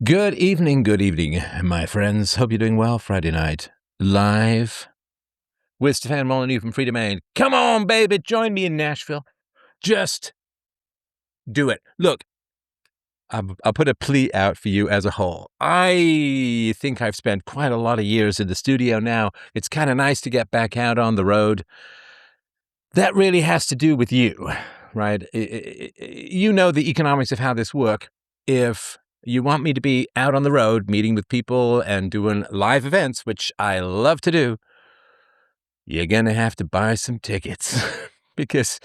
Good evening, my friends. Hope you're doing well. Friday night live with Stefan Molyneux from Free Domain. Come on, baby, join me in Nashville. Just do it. Look, I'll put a plea out for you as a whole. I think I've spent quite a lot of years in the studio now. It's kind of nice to get back out on the road. That really has to do with you, right? You know the economics of how this works. If you want me to be out on the road, meeting with people and doing live events, which I love to do, you're going to have to buy some tickets. Because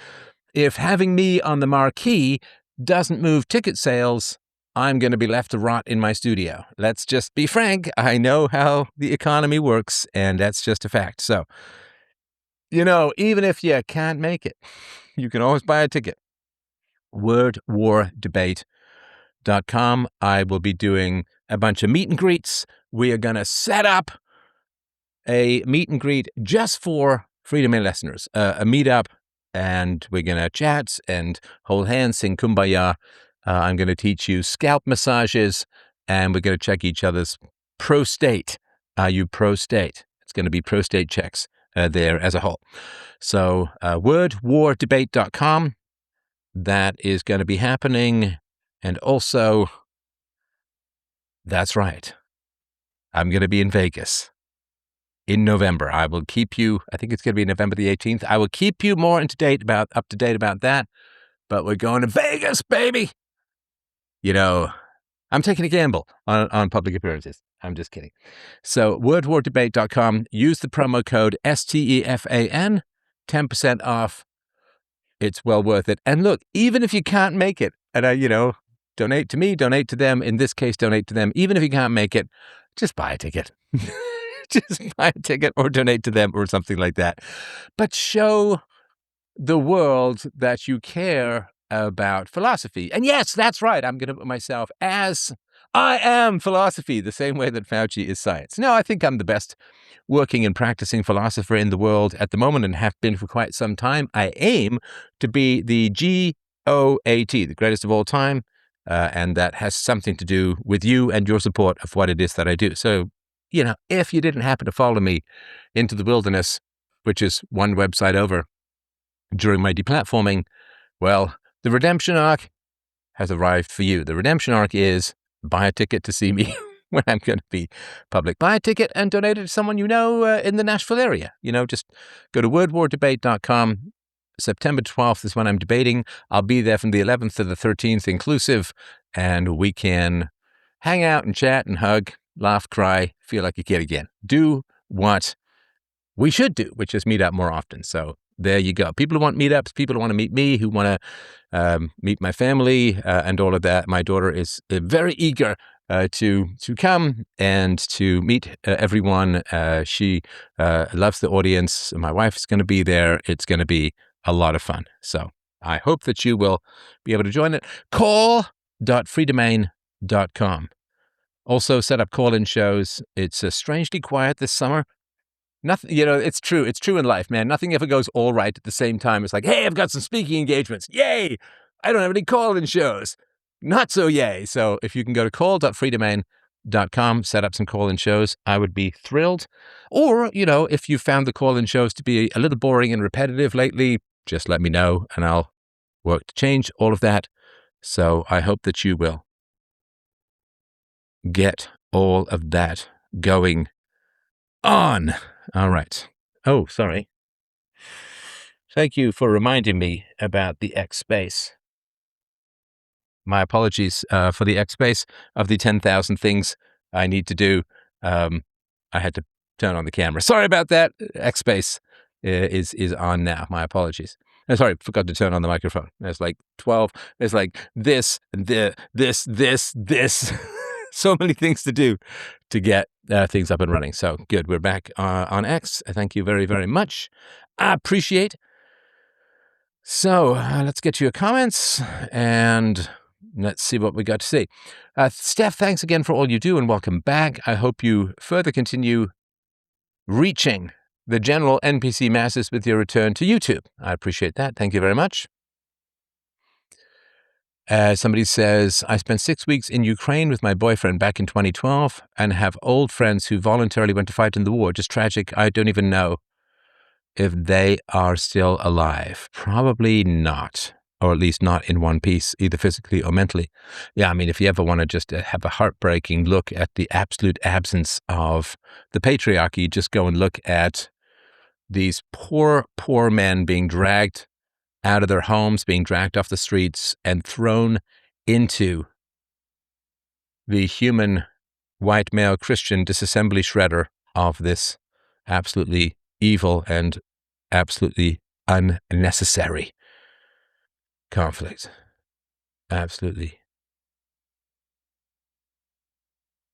if having me on the marquee doesn't move ticket sales, I'm going to be left to rot in my studio. Let's just be frank. I know how the economy works, and that's just a fact. So, even if you can't make it, you can always buy a ticket. WordWarDebate.com. I will be doing a bunch of meet and greets. We are going to set up a meet and greet just for Free Domain listeners, a meetup, and we're going to chat and hold hands, sing Kumbaya. I'm going to teach you scalp massages, and we're going to check each other's prostate. Are you prostate? It's going to be prostate checks there as a whole. So wordwardebate.com. That is going to be happening. And also, that's right, I'm going to be in Vegas in November. I will keep you, I think it's going to be November the 18th. I will keep you more up to date about that. But we're going to Vegas, baby. I'm taking a gamble on public appearances. I'm just kidding. So wordwardebate.com, use the promo code STEFAN, 10% off. It's well worth it. And look, even if you can't make it, and donate to me, donate to them. In this case, donate to them. Even if you can't make it, just buy a ticket. Just buy a ticket or donate to them or something like that. But show the world that you care about philosophy. And yes, that's right. I'm going to put myself as I am philosophy, the same way that Fauci is science. No, I think I'm the best working and practicing philosopher in the world at the moment and have been for quite some time. I aim to be the GOAT, the greatest of all time. And that has something to do with you and your support of what it is that I do. So, if you didn't happen to follow me into the wilderness, which is one website over, during my deplatforming, well, the redemption arc has arrived for you. The redemption arc is buy a ticket to see me when I'm going to be public. Buy a ticket and donate it to someone in the Nashville area. Just go to wordwardebate.com. September 12th is when I'm debating. I'll be there from the 11th to the 13th inclusive, and we can hang out and chat and hug, laugh, cry, feel like a kid again. Do what we should do, which is meet up more often. So there you go. People who want meetups, people who want to meet me, who want to meet my family and all of that. My daughter is very eager to come and to meet everyone. She loves the audience. My wife is going to be there. It's going to be a lot of fun. So I hope that you will be able to join it. Call.freedomain.com. Also set up call-in shows. It's strangely quiet this summer. Nothing, it's true. It's true in life, man. Nothing ever goes all right at the same time. It's like, hey, I've got some speaking engagements. Yay! I don't have any call-in shows. Not so yay. So if you can go to call.freedomain.com, set up some call-in shows, I would be thrilled. Or, if you found the call-in shows to be a little boring and repetitive lately, just let me know and I'll work to change all of that. So I hope that you will get all of that going on. All right. Oh, sorry. Thank you for reminding me about the X space. My apologies for the X space of the 10,000 things I need to do. I had to turn on the camera. Sorry about that. X space is on now. My apologies. Sorry, forgot to turn on the microphone. There's like 12. There's like this. So many things to do to get things up and running. So good. We're back on X. Thank you very, very much. I appreciate. So let's get to your comments and let's see what we got to say. Steph, thanks again for all you do and welcome back. I hope you further continue reaching the general NPC masses with your return to YouTube. I appreciate that. Thank you very much. Somebody says, I spent 6 weeks in Ukraine with my boyfriend back in 2012 and have old friends who voluntarily went to fight in the war. Just tragic. I don't even know if they are still alive. Probably not, or at least not in one piece, either physically or mentally. Yeah, I mean, if you ever want to just have a heartbreaking look at the absolute absence of the patriarchy, just go and look at these poor, poor men being dragged out of their homes, being dragged off the streets and thrown into the human white male Christian disassembly shredder of this absolutely evil and absolutely unnecessary conflict. Absolutely.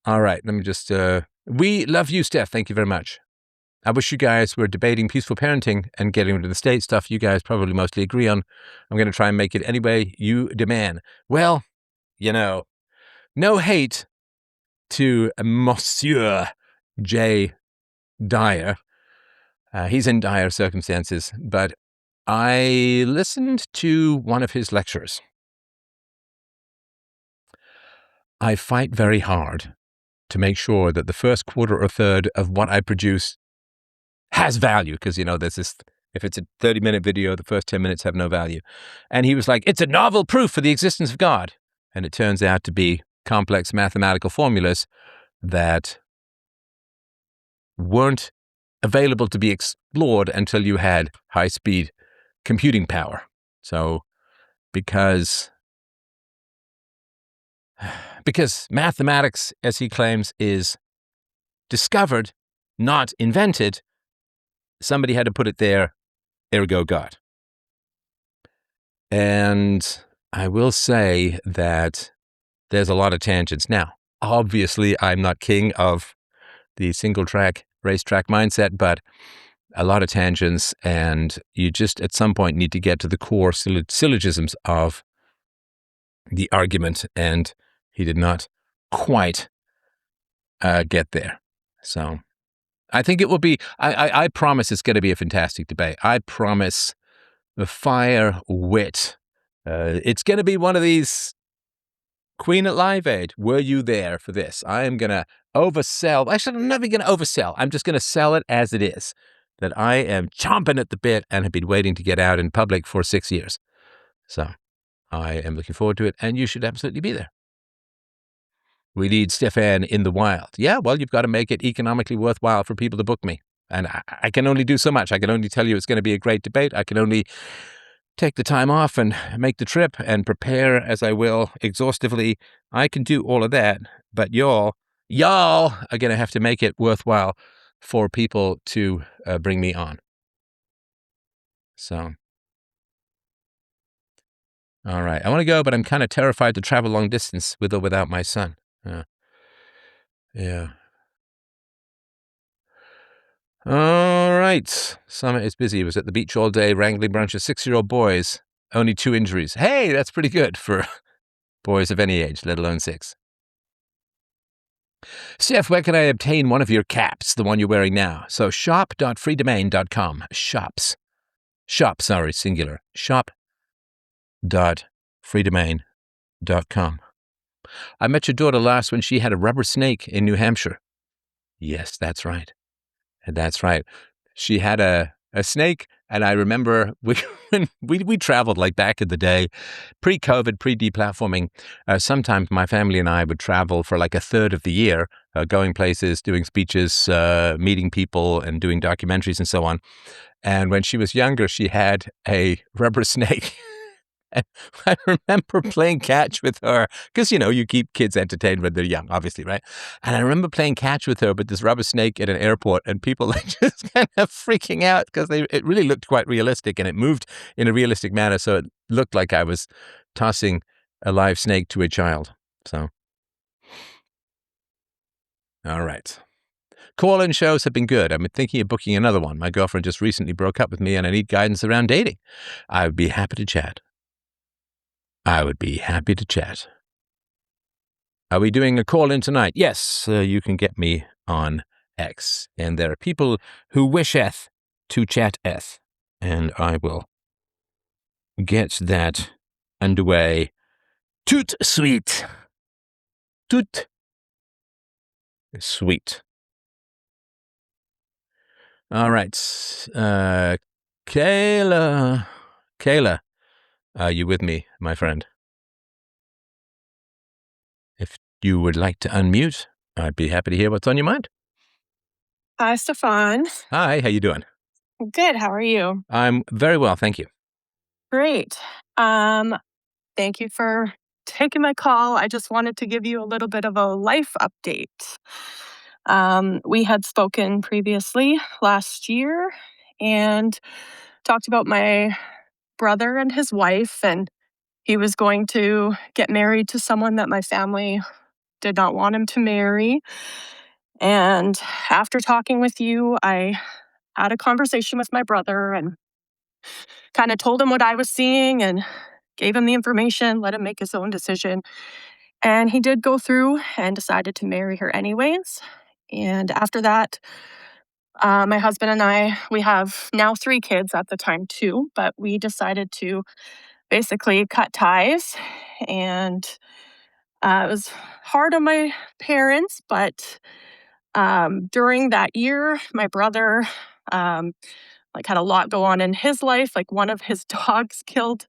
All right, let me just, we love you, Steph. Thank you very much. I wish you guys were debating peaceful parenting and getting rid of the state stuff you guys probably mostly agree on. I'm going to try and make it any way you demand. Well, no hate to Monsieur J. Dyer. He's in dire circumstances, but I listened to one of his lectures. I fight very hard to make sure that the first quarter or third of what I produce has value, because, there's this, if it's a 30-minute video, the first 10 minutes have no value. And he was like, it's a novel proof for the existence of God. And it turns out to be complex mathematical formulas that weren't available to be explored until you had high-speed computing power. So because mathematics, as he claims, is discovered, not invented, somebody had to put it there, ergo God. And I will say that there's a lot of tangents. Now, obviously, I'm not king of the single-track, racetrack mindset, but a lot of tangents, and you just at some point need to get to the core syllogisms of the argument, and he did not quite get there. So I think it will be, I promise it's going to be a fantastic debate. I promise the fire, wit. It's going to be one of these Queen at Live Aid. Were you there for this? I am going to oversell. Actually, I'm never going to oversell. I'm just going to sell it as it is. That I am chomping at the bit and have been waiting to get out in public for 6 years. So I am looking forward to it, and you should absolutely be there. We need Stefan in the wild. Yeah, well, you've got to make it economically worthwhile for people to book me. And I can only do so much. I can only tell you it's going to be a great debate. I can only take the time off and make the trip and prepare as I will exhaustively. I can do all of that, but y'all are going to have to make it worthwhile for people to bring me on. So, all right. I want to go, but I'm kind of terrified to travel long distance with or without my son. Yeah. All right. Summit is busy. He was at the beach all day wrangling a bunch of 6-year-old boys. Only 2 injuries. Hey, that's pretty good for boys of any age, let alone 6. Steph, where can I obtain one of your caps, the one you're wearing now? So shop.freedomain.com. Shop, sorry, singular. Shop.freedomain.com. I met your daughter last when she had a rubber snake in New Hampshire. Yes, that's right. That's right. She had a snake, and I remember we traveled like back in the day, pre-COVID, pre-deplatforming. Sometimes my family and I would travel for like a third of the year, going places, doing speeches, meeting people, and doing documentaries and so on. And when she was younger, she had a rubber snake. And I remember playing catch with her because, you keep kids entertained when they're young, obviously, right? And I remember playing catch with her with this rubber snake at an airport, and people just kind of freaking out because it really looked quite realistic, and it moved in a realistic manner. So it looked like I was tossing a live snake to a child. So, all right. Call-in shows have been good. I've been thinking of booking another one. My girlfriend just recently broke up with me, and I need guidance around dating. I would be happy to chat. Are we doing a call-in tonight? Yes, you can get me on X. And there are people who wisheth to chateth. And I will get that underway Tout sweet. Tout sweet. All right. Kayla. Kayla, are you with me, my friend? If you would like to unmute, I'd be happy to hear what's on your mind. Hi, Stefan. Hi, how you doing? Good. How are you? I'm very well, thank you. Great. Thank you for taking my call. I just wanted to give you a little bit of a life update. We had spoken previously last year and talked about my brother and his wife, and he was going to get married to someone that my family did not want him to marry. And after talking with you, I had a conversation with my brother and kind of told him what I was seeing and gave him the information, let him make his own decision. And he did go through and decided to marry her anyways. And after that, my husband and I, we have now 3 kids at the time too, but we decided to basically cut ties. And it was hard on my parents, but during that year, my brother had a lot go on in his life. Like one of his dogs killed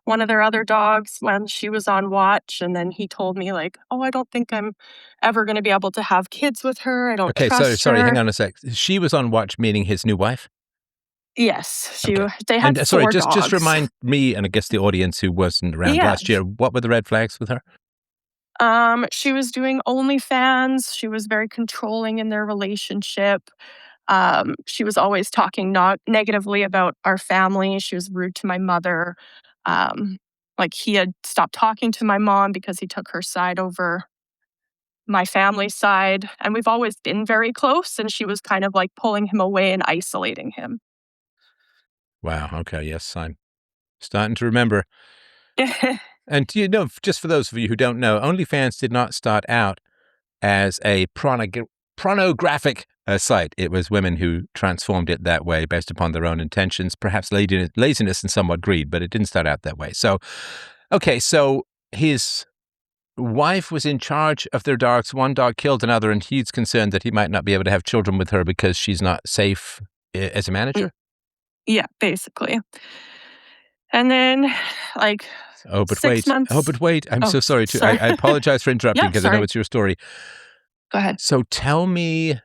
one of their other dogs when she was on watch, and then he told me like, "Oh, I don't think I'm ever going to be able to have kids with her. I don't Okay, so trust sorry, hang her." on a sec. She was on watch, meaning his new wife? Yes, Okay. they had And sorry, 4 just dogs. remind me, and I guess the audience who wasn't around Yeah. last year, what were the red flags with her? She was doing OnlyFans. She was very controlling in their relationship. She was always talking negatively about our family. She was rude to my mother. Um, like he had stopped talking to my mom because he took her side over my family's side. And we've always been very close. And she was kind of like pulling him away and isolating him. Wow, okay, yes, I'm starting to remember. And you know, just for those of you who don't know, OnlyFans did not start out as a pornographic site. It was women who transformed it that way based upon their own intentions, perhaps laziness and somewhat greed, but it didn't start out that way. So, okay, so his wife was in charge of their dogs. One dog killed another, and he's concerned that he might not be able to have children with her because she's not safe as a manager. Yeah, basically. And then, like Oh, but 6 wait. Oh, months. but wait. I'm Oh, so sorry. sorry. I apologize for interrupting Yeah, because I know sorry. it's your story. Go ahead. So tell me,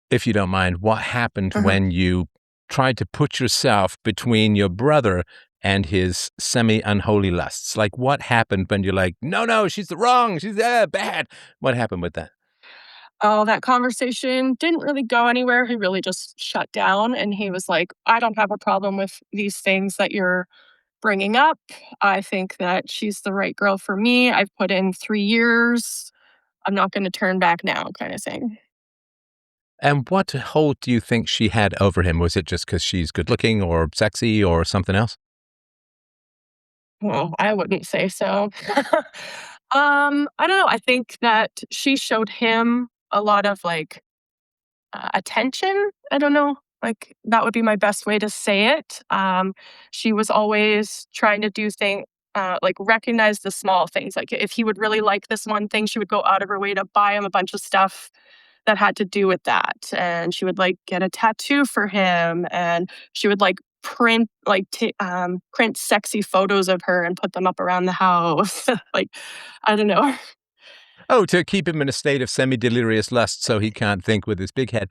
if you don't mind, what happened Mhm. when you tried to put yourself between your brother and his semi-unholy lusts? Like, what happened when you're like, no, she's the wrong, she's bad? What happened with that? Oh, that conversation didn't really go anywhere. He really just shut down and he was like, "I don't have a problem with these things that you're bringing up. I think that she's the right girl for me. I've put in 3 years. I'm not gonna turn back now," kinda thing. And what hold do you think she had over him? Was it just because she's good looking or sexy or something else? Well, I wouldn't say so. I don't know. I think that she showed him a lot of, attention. I don't know. Like that would be my best way to say it. She was always trying to do things. Like recognize the small things. Like if he would really like this one thing, she would go out of her way to buy him a bunch of stuff that had to do with that. And she would like get a tattoo for him, and she would like print sexy photos of her and put them up around the house. Like I don't know. Oh, to keep him in a state of semi-delirious lust so he can't think with his big head.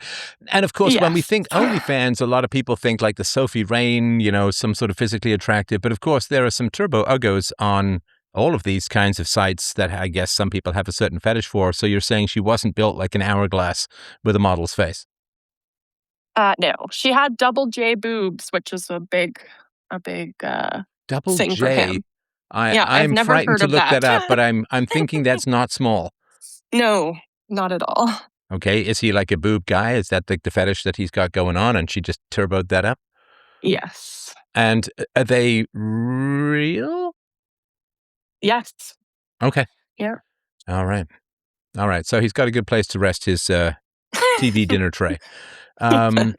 And of course, when we Yes. think OnlyFans, a lot of people think like the Sophie Rain, some sort of physically attractive. But of course, there are some turbo uggos on all of these kinds of sites that I guess some people have a certain fetish for. So you're saying she wasn't built like an hourglass with a model's face? No, she had double J boobs, which is a big Double thing for J. him. Yeah, I've I'm never frightened heard to of look that. that up, but I'm thinking that's not small. No, not at all. Okay, is he like a boob guy? Is that the fetish that he's got going on, and she just turboed that up? Yes. And are they real? Yes. Okay. Yeah. All right. All right. So he's got a good place to rest his TV dinner tray. Um,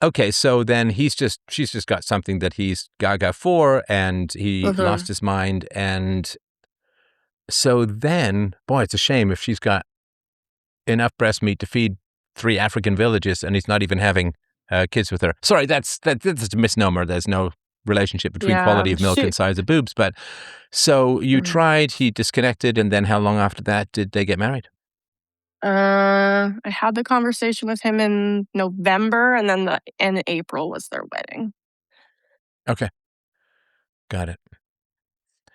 Okay, so then she's just got something that he's gaga for, and he lost his mind. And so then, boy, it's a shame if she's got enough breast meat to feed 3 African villages and he's not even having kids with her. Sorry, that's a misnomer. There's no relationship between Yeah, quality of milk and size of boobs. But so you tried, he disconnected, and then how long after that did they get married? I had the conversation with him in November, and then in April was their wedding. Okay, got it.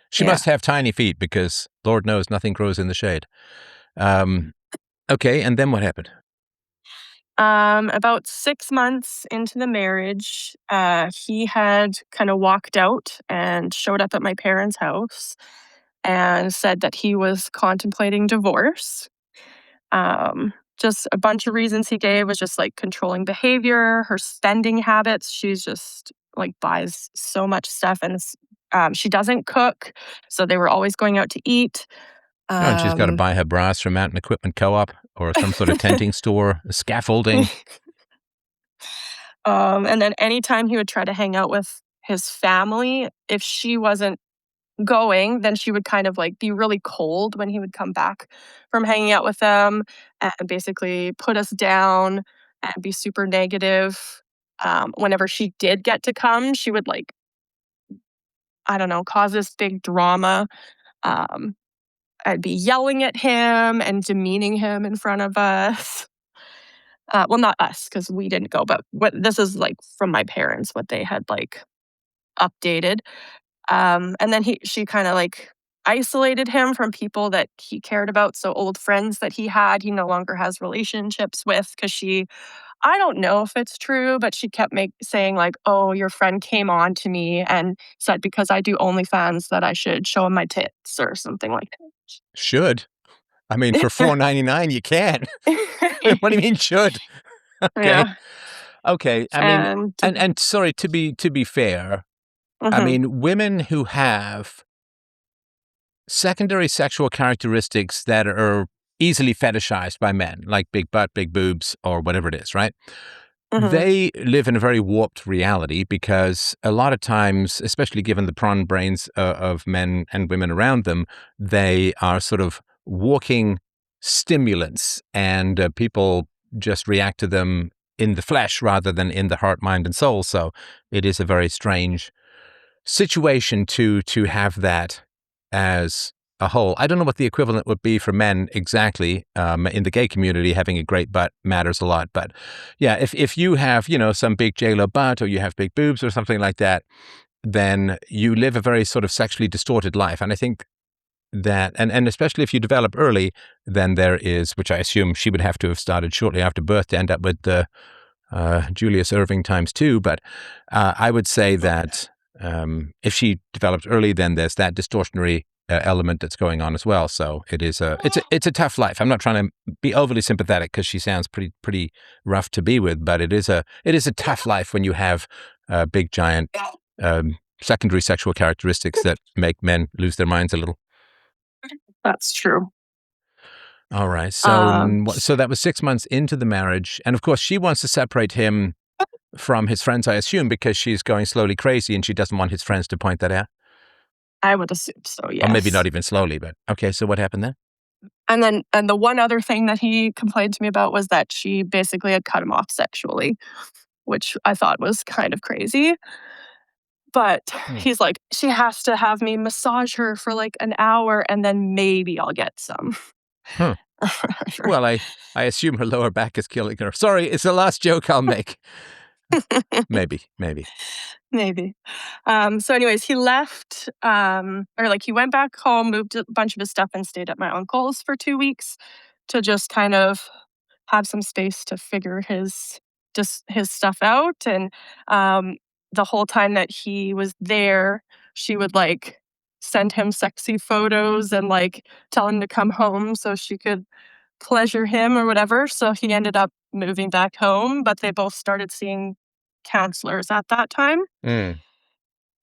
She Yeah. must have tiny feet because Lord knows nothing grows in the shade. Okay, and then what happened? About 6 months into the marriage, he had kind of walked out and showed up at my parents' house and said that he was contemplating divorce. Just a bunch of reasons he gave was just like controlling behavior, her spending habits. She's just like buys so much stuff, and she doesn't cook, so they were always going out to eat. Oh, and she's got to Um, buy her bras from Mountain Equipment Co-op or some sort of tenting store, scaffolding. and then anytime he would try to hang out with his family, if she wasn't going, then she would kind of like be really cold when he would come back from hanging out with them and basically put us down and be super negative. Whenever she did get to come, she would like, I don't know, cause this big drama. Um, I'd be yelling at him and demeaning him in front of us. Well, not us because we didn't go, but what this is like from my parents, what they had like updated. And then she kind of like isolated him from people that he cared about. So old friends that he had, he no longer has relationships with because I don't know if it's true, but she kept saying like, "Oh, your friend came on to me and said because I do OnlyFans that I should show him my tits or something like Should. I mean, for that." $4.99, you can. What do you mean should? Okay. Yeah, Okay. I mean, and and sorry, to be fair, I mhm, mean, women who have secondary sexual characteristics that are easily fetishized by men, like big butt, big boobs, or whatever it is, right? mhm, They live in a very warped reality because a lot of times, especially given the prawn brains of men and women around them, they are sort of walking stimulants, and people just react to them in the flesh rather than in the heart, mind, and soul. So it is a very strange situation to have that as a whole. I don't know what the equivalent would be for men exactly. In the gay community, having a great butt matters a lot. But yeah, if you have, some big J-Lo butt, or you have big boobs or something like that, then you live a very sort of sexually distorted life. And I think that, and especially if you develop early, then there is, which I assume she would have to have started shortly after birth to end up with the Julius Irving times two. But I would say that if she developed early, then there's that distortionary element that's going on as well. So it's a tough life. I'm not trying to be overly sympathetic because she sounds pretty rough to be with, but it is a tough life when you have big giant secondary sexual characteristics that make men lose their minds a little. that's true. All right. So Um, so that was 6 months into the marriage, and of course she wants to separate him from his friends, I assume, because she's going slowly crazy and she doesn't want his friends to point that out. I would assume so, Or maybe not yes. even slowly, but okay, so what happened then? And the one other thing that he complained to me about was that she basically had cut him off sexually, which I thought was kind of crazy. But Hmm. he's like, "She has to have me massage her for like an hour and then maybe I'll get some." Huh. Well, I assume her lower back is killing her. Sorry, it's the last joke I'll make. Maybe. Maybe. So anyways, he left, or like he went back home, moved a bunch of his stuff and stayed at my uncle's for 2 weeks to just kind of have some space to figure his stuff out. And the whole time that he was there, she would like send him sexy photos and like tell him to come home so she could pleasure him or whatever. So he ended up moving back home, but they both started seeing counselors at that time. Mm.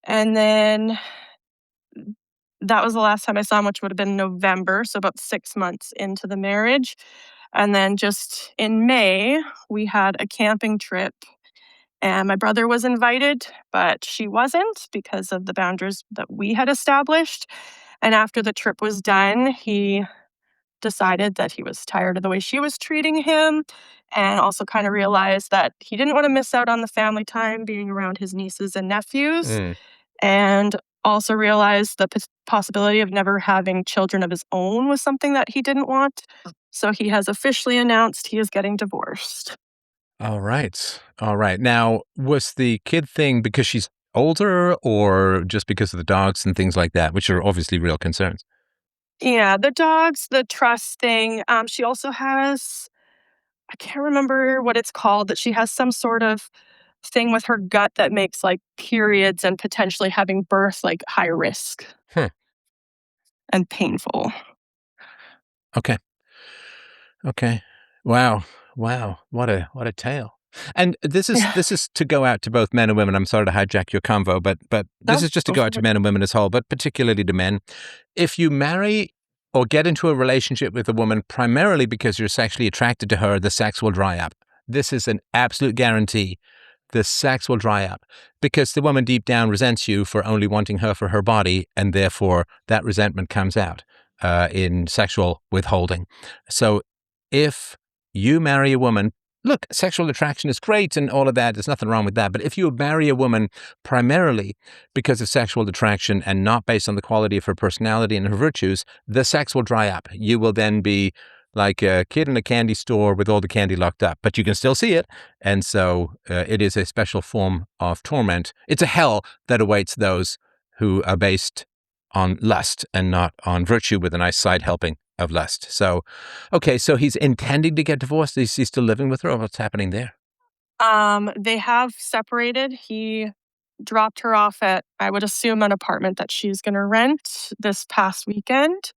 And then that was the last time I saw him, which would have been November, so about 6 months into the marriage. And then just in May, we had a camping trip And my brother was invited, but she wasn't because of the boundaries that we had established. And after the trip was done, he decided that he was tired of the way she was treating him, and also kind of realized that he didn't want to miss out on the family time being around his nieces and nephews, Mm. and also realized the possibility of never having children of his own was something that he didn't want. So he has officially announced he is getting divorced. All right. All right. Now, was the kid thing because she's older or just because of the dogs and things like that, which are obviously real concerns? Yeah, the dogs, the trust thing. She also has, I can't remember what it's called, that she has some sort of thing with her gut that makes like periods and potentially having birth like high risk Hmm. and painful. Okay. Okay. Wow. Wow. What a tale. And Yeah. this is to go out to both men and women. I'm sorry to hijack your convo, but this No, is just to go go for out to it. men and women as whole, but particularly to men. If you marry or get into a relationship with a woman primarily because you're sexually attracted to her, the sex will dry up. This is an absolute guarantee. The sex will dry up because the woman deep down resents you for only wanting her for her body, and therefore that resentment comes out in sexual withholding. So if you marry a woman, look, sexual attraction is great and all of that. There's nothing wrong with that. But if you marry a woman primarily because of sexual attraction and not based on the quality of her personality and her virtues, the sex will dry up. You will then be like a kid in a candy store with all the candy locked up, but you can still see it. And so it is a special form of torment. It's a hell that awaits those who are based on lust and not on virtue with a nice side helping of lust. So, okay, so he's intending to get divorced. Is he still living with her, or what's happening there? They have separated. He dropped her off at, I would assume, an apartment that she's going to rent this past weekend.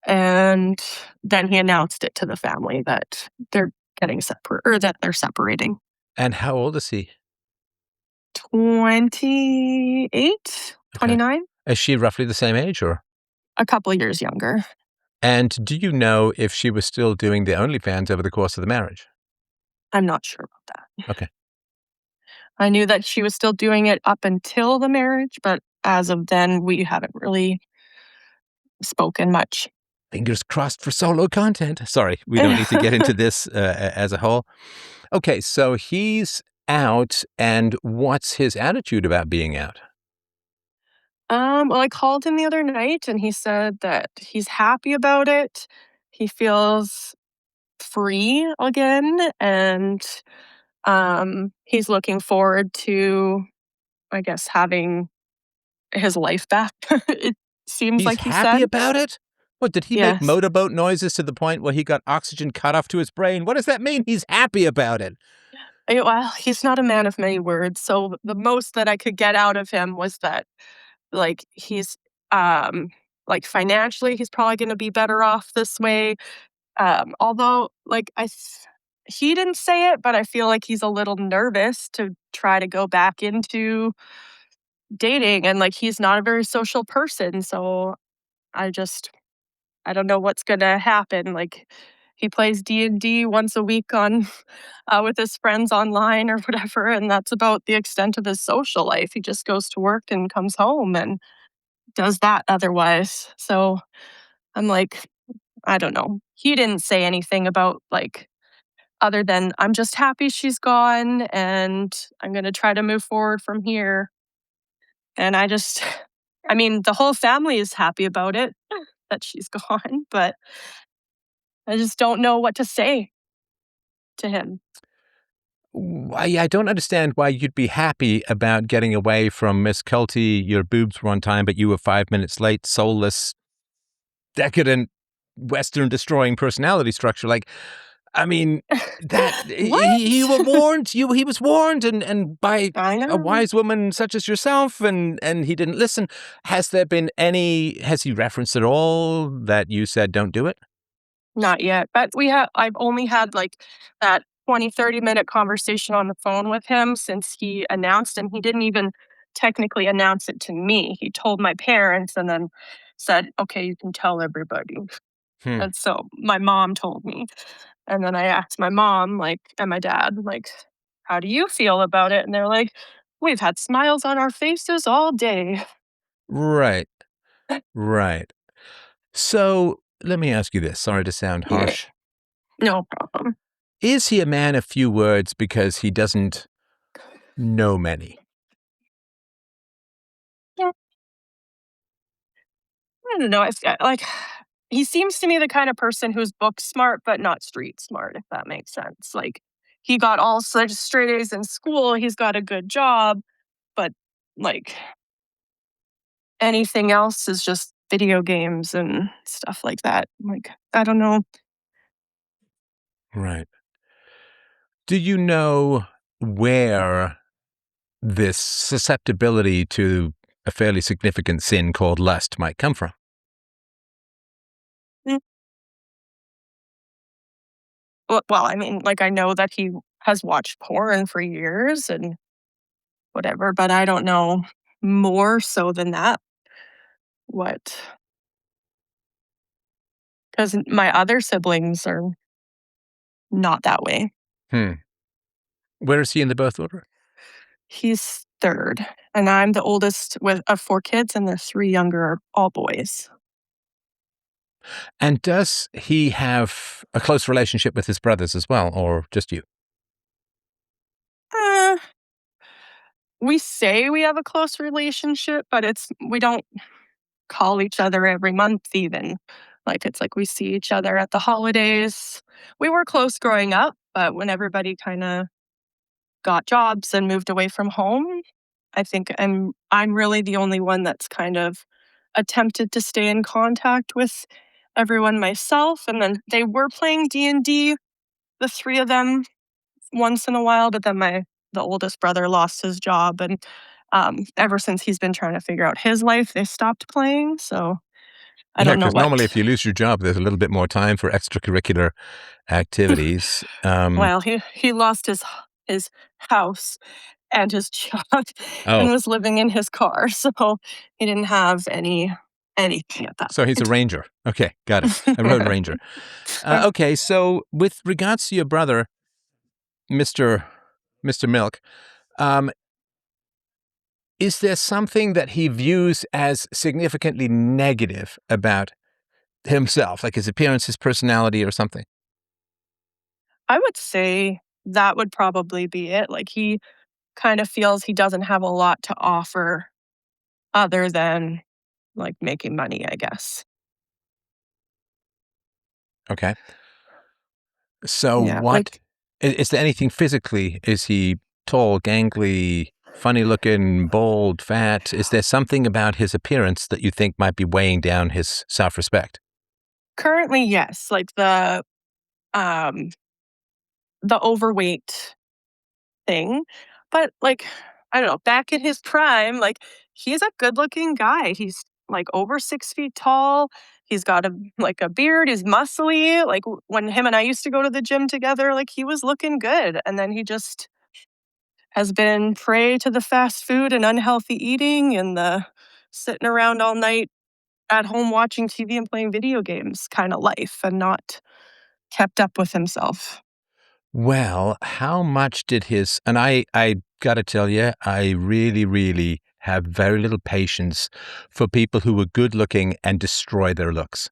And then he announced it to the family that they're getting separate or that they're separating. And how old is he? 28, Okay. 29, Is she roughly the same age, or? a couple of years younger. And do you know if she was still doing the OnlyFans over the course of the marriage? I'm not sure about that. Okay. I knew that she was still doing it up until the marriage, but as of then, we haven't really spoken much. Fingers crossed for solo content. Sorry, we don't need to get into this as a whole. Okay, so he's out, and what's his attitude about being out? Well, I called him the other night and he said that he's happy about it. He feels free again, and he's looking forward to, I guess, having his life back. It seems He's like he happy said. about it? What, did he make Yes. motorboat noises to the point where he got oxygen cut off to his brain? What does that mean? He's happy about it. Well, he's not a man of many words, so the most that I could get out of him was that, like, he's, like, financially, he's probably gonna be better off this way. Although, like, he didn't say it, but I feel like he's a little nervous to try to go back into dating, and, like, he's not a very social person, so I just I don't know what's gonna happen. Like, he plays D&D once a week on with his friends online or whatever, and that's about the extent of his social life. He just goes to work and comes home and does that otherwise. So, I'm like, I don't know. He didn't say anything about, like, other than, "I'm just happy she's gone, and I'm gonna try to move forward from here." And I just I mean, the whole family is happy about it, that she's gone, but I just don't know what to say to him. I don't understand why you'd be happy about getting away from Miss Culty. Your boobs were on time, but you were 5 minutes late, soulless, decadent, Western destroying personality structure. Like, I mean, that he What? were warned. He was warned, and by I a know. wise woman such as yourself, and he didn't listen. Has there been any? Has he referenced at all that you said don't do it? Not yet, but I've only had, like, that 20, 30-minute conversation on the phone with him since he announced, and he didn't even technically announce it to me. He told my parents and then said, "Okay, you can tell everybody." Hmm. And so my mom told me, and then I asked my mom, like, and my dad, like, how do you feel about it? And they're like, we've had smiles on our faces all day. Right. Right. So let me ask you this. Sorry to sound Yeah, harsh. no problem. Is he a man of few words because he doesn't know many? Yeah, I don't know. Like, he seems to me the kind of person who's book smart, but not street smart, if that makes sense. Like, he got all such straight A's in school. He's got a good job, but like anything else is just video games and stuff like that. Like, I don't know. Right. Do you know where this susceptibility to a fairly significant sin called lust might come from? Mm, well, I mean, like, I know that he has watched porn for years and whatever, but I don't know more so than that. What? Because my other siblings are not that way. Hmm. Where is he in the birth order? He's third, and I'm the oldest with of four kids, and the three younger are all boys. And does he have a close relationship with his brothers as well, or just you? Uh, we say we have a close relationship, but we don't call each other every month even. Like, it's like we see each other at the holidays. We were close growing up, but when everybody kinda got jobs and moved away from home, I think I'm really the only one that's kind of attempted to stay in contact with everyone myself, and then they were playing D&D, the three of them, once in a while, but then the oldest brother lost his job, and, ever since he's been trying to figure out his life, they stopped playing, so I Yeah, don't know because normally what. if you lose your job, there's a little bit more time for extracurricular activities. Well, he lost his house and his job and Oh, was living in his car, so he didn't have anything at that so he's a point. ranger. Okay, got it. A road ranger. Okay, so with regards to your brother, Mr. Mr. Milk, um, is there something that he views as significantly negative about himself, like his appearance, his personality, or something? I would say that would probably be it. Like, he kind of feels he doesn't have a lot to offer other than, like, making money, I guess. Okay. So Yeah, what like, is there anything physically? Is he tall, gangly, funny looking, bold, fat? Is there something about his appearance that you think might be weighing down his self-respect? currently, yes, like, um, the overweight thing, but, like, I don't know, back in his prime, like, he's a good-looking guy. He's, like, over 6 feet tall. He's got a beard, he's muscly, like, when him and I used to go to the gym together, like, he was looking good, and then he just has been prey to the fast food and unhealthy eating and the sitting around all night at home watching TV and playing video games kinda life and not kept up with himself. Well, how much did his and I gotta tell you, I really, really have very little patience for people who are good looking and destroy their looks.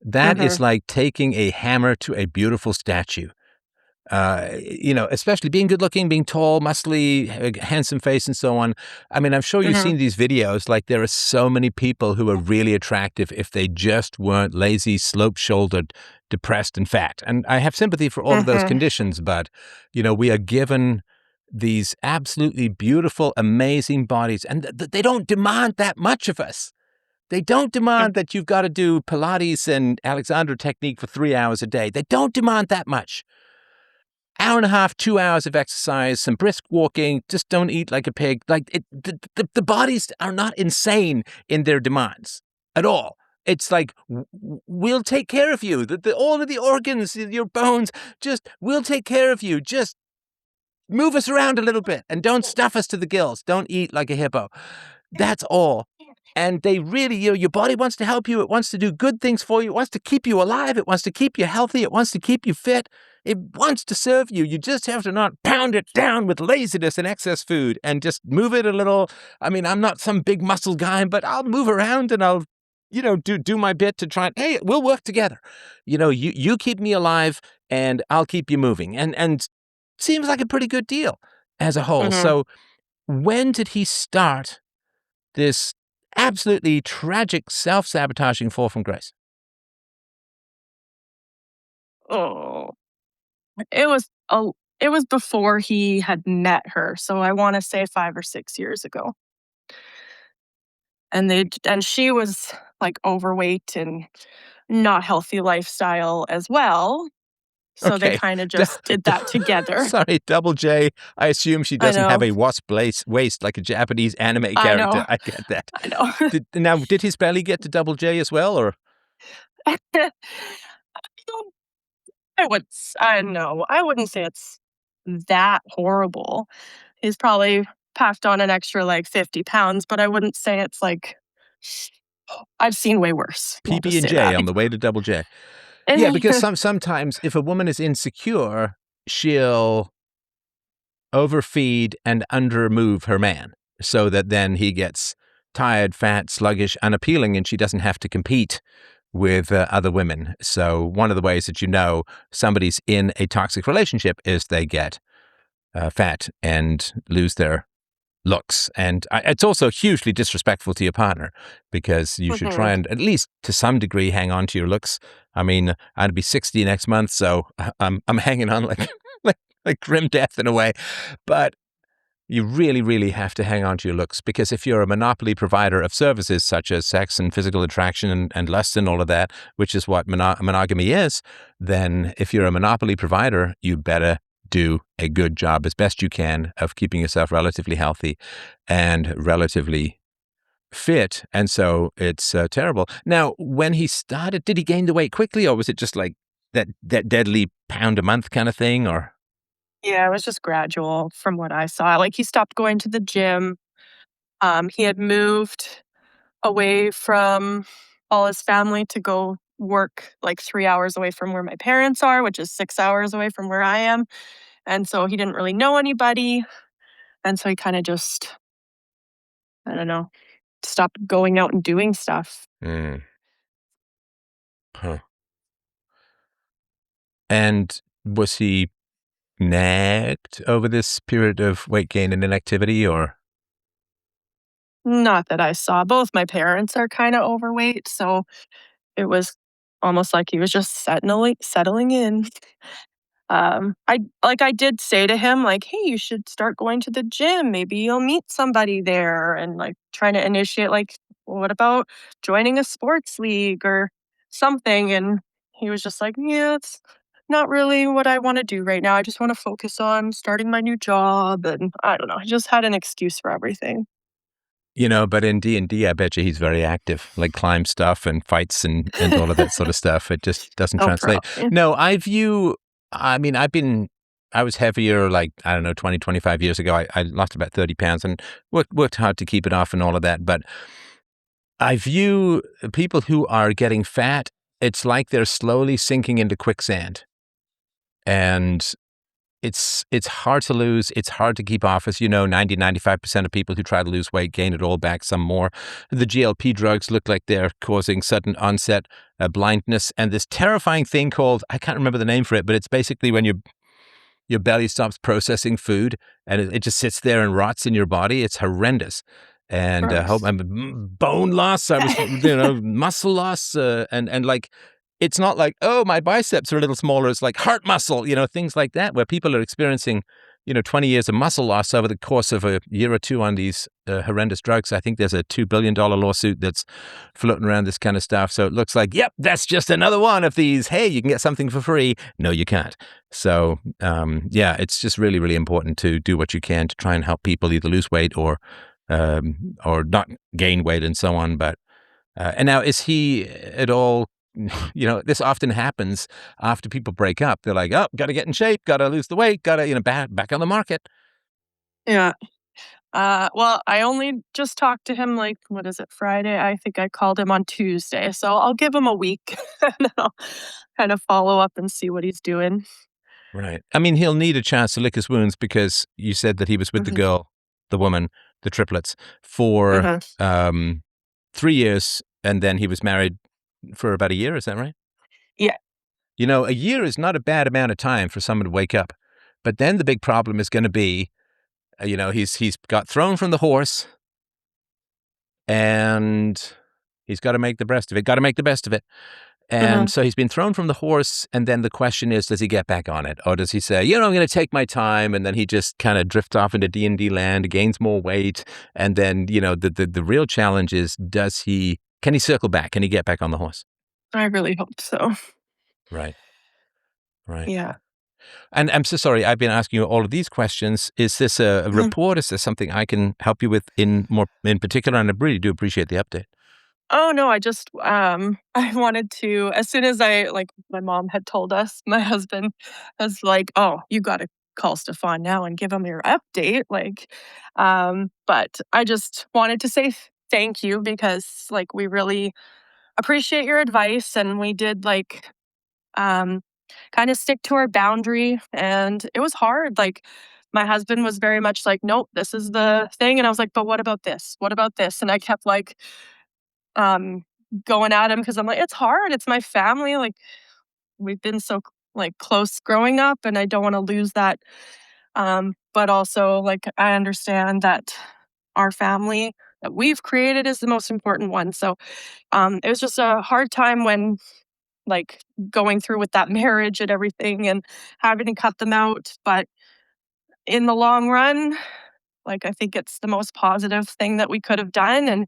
That is Mhm, like taking a hammer to a beautiful statue. Especially being good looking, being tall, muscly, handsome face, and so on. I mean, I'm sure you've mhm, seen these videos. Like, there are so many people who are really attractive if they just weren't lazy, slope shouldered, depressed, and fat. And I have sympathy for all of those mhm, conditions, but, we are given these absolutely beautiful, amazing bodies, and they don't demand that much of us. They don't mm, demand that you've got to do Pilates and Alexander technique for 3 hours a day. They don't demand that much. Hour and a half, 2 hours of exercise, some brisk walking, just don't eat like a pig. Like, the bodies are not insane in their demands at all. It's like, we'll take care of you. All of the organs, your bones, just, we'll take care of you. Just move us around a little bit and don't stuff us to the gills. Don't eat like a hippo. That's all. And they really, your body wants to help you. It wants to do good things for you. It wants to keep you alive. It wants to keep you healthy. It wants to keep you fit. It wants to serve you. You just have to not pound it down with laziness and excess food and just move it a little. I mean, I'm not some big muscle guy, but I'll move around and I'll, do my bit to try and, hey, we'll work together. You keep me alive and I'll keep you moving. And seems like a pretty good deal as a whole. Mhm. So when did he start this absolutely tragic, self-sabotaging fall from grace? Oh, it was a it was before he had met her, so I wanna say 5 or 6 years ago. And she was, like, overweight and not healthy lifestyle as well, so they Okay. kinda D just did d that together. Sorry, Double J. I assume she I doesn't have know, a wasp lace waist like a Japanese anime I character. know, I get that. I know. Did his belly get to Double J as well, or I know, I wouldn't say it's that horrible. He's probably packed on an extra, like, 50 pounds, but I wouldn't say it's like I've seen way worse. We'll just say PB&J that. on the way to Double J? Yeah, because Eh, sometimes if a woman is insecure, she'll overfeed and undermove her man so that then he gets tired, fat, sluggish, unappealing, and she doesn't have to compete with other women. So one of the ways that somebody's in a toxic relationship is they get fat and lose their looks. And it's also hugely disrespectful to your partner because you should try Mhm. and at least to some degree hang on to your looks. I mean, I'd be 60 next month, so I'm hanging on like like grim death in a way. But you really, really have to hang on to your looks because if you're a monopoly provider of services such as sex and physical attraction and lust and all of that, which is what monogamy is, then if you're a monopoly provider, you better do a good job as best you can of keeping yourself relatively healthy and relatively fit. And so it's terrible. Now, when he started, did he gain the weight quickly or was it just like that deadly pound a month kind of thing or? Yeah, it was just gradual from what I saw. Like, he stopped going to the gym. He had moved away from all his family to go work, like, 3 hours away from where my parents are, which is 6 hours away from where I am, and so he didn't really know anybody, and so he kinda just, I don't know, stopped going out and doing stuff. Mm, huh. And was he nagged over this period of weight gain and inactivity, or Not that I saw. Both my parents are kinda overweight, so it was almost like he was just settling in. I did say to him, like, "Hey, you should start going to the gym. Maybe you'll meet somebody there," and, like, trying to initiate, like, "What about joining a sports league or something?" And he was just like, "Yeah, it's not really what I wanna do right now. I just wanna focus on starting my new job," and I don't know, he just had an excuse for everything. but in D&D, I bet you he's very active, like climb stuff and fights and all of that sort of stuff. It just doesn't Oh, translate. probably. No, I mean, I was heavier like, I don't know, 20, 25 years ago. I lost about 30 pounds and worked hard to keep it off and all of that. But I view people who are getting fat, it's like they're slowly sinking into quicksand. And it's hard to lose. It's hard to keep off. As you know, 95% of people who try to lose weight gain it all back, some more. The GLP drugs look like they're causing sudden onset blindness. And this terrifying thing called, I can't remember the name for it, but it's basically when your belly stops processing food and it just sits there and rots in your body. It's horrendous. And Gross. bone loss. I was, muscle loss, and like, it's not like, oh, my biceps are a little smaller. It's like heart muscle, things like that, where people are experiencing, 20 years of muscle loss over the course of a year or two on these horrendous drugs. I think there's a $2 billion lawsuit that's floating around this kind of stuff. So it looks like, yep, that's just another one of these. Hey, you can get something for free. No, you can't. So, yeah, it's just really, really important to do what you can to try and help people either lose weight or not gain weight and so on. But, and now is he at all, this often happens after people break up. They're like, oh, got to get in shape, got to lose the weight, got to, back on the market. Yeah. Well, I only just talked to him, like, what is it, Friday? I think I called him on Tuesday, so I'll give him a week, and then I'll kind of follow up and see what he's doing. Right. I mean, he'll need a chance to lick his wounds because you said that he was with the Mhm. girl, the woman, the triplets, for Uh-huh. 3 years, and then he was married for about a year. Is that right? Yeah. You know, a year is not a bad amount of time for someone to wake up. But then the big problem is going to be, he's got thrown from the horse, and he's got to make the best of it. Got to make the best of it. And Uh-huh. so he's been thrown from the horse, and then the question is, does he get back on it? Or does he say, I'm going to take my time, and then he just kind of drifts off into D&D land, gains more weight, and then, the real challenge is, can he circle back? Can he get back on the horse? I really hope so. Right, right. Yeah. And I'm so sorry, I've been asking you all of these questions. Is this a Mhm. report? Is this something I can help you with in particular? And I really do appreciate the update. Oh, no, I just, I wanted to as soon as my mom had told us, my husband was like, "Oh, you gotta call Stefan now and give him your update," but I just wanted to say thank you because, we really appreciate your advice, and we did, um, kinda stick to our boundary, and it was hard, my husband was very much like, "Nope, this is the thing," and I was like, "But what about this? What about this?" And I kept, um, going at him because 'cause I'm like, "It's hard, it's my family, we've been so, close growing up, and I don't wanna lose that." But also, I understand that our family that we've created is the most important one, so, it was just a hard time when, like, going through with that marriage and everything and having to cut them out, but in the long run, I think it's the most positive thing that we could have done, and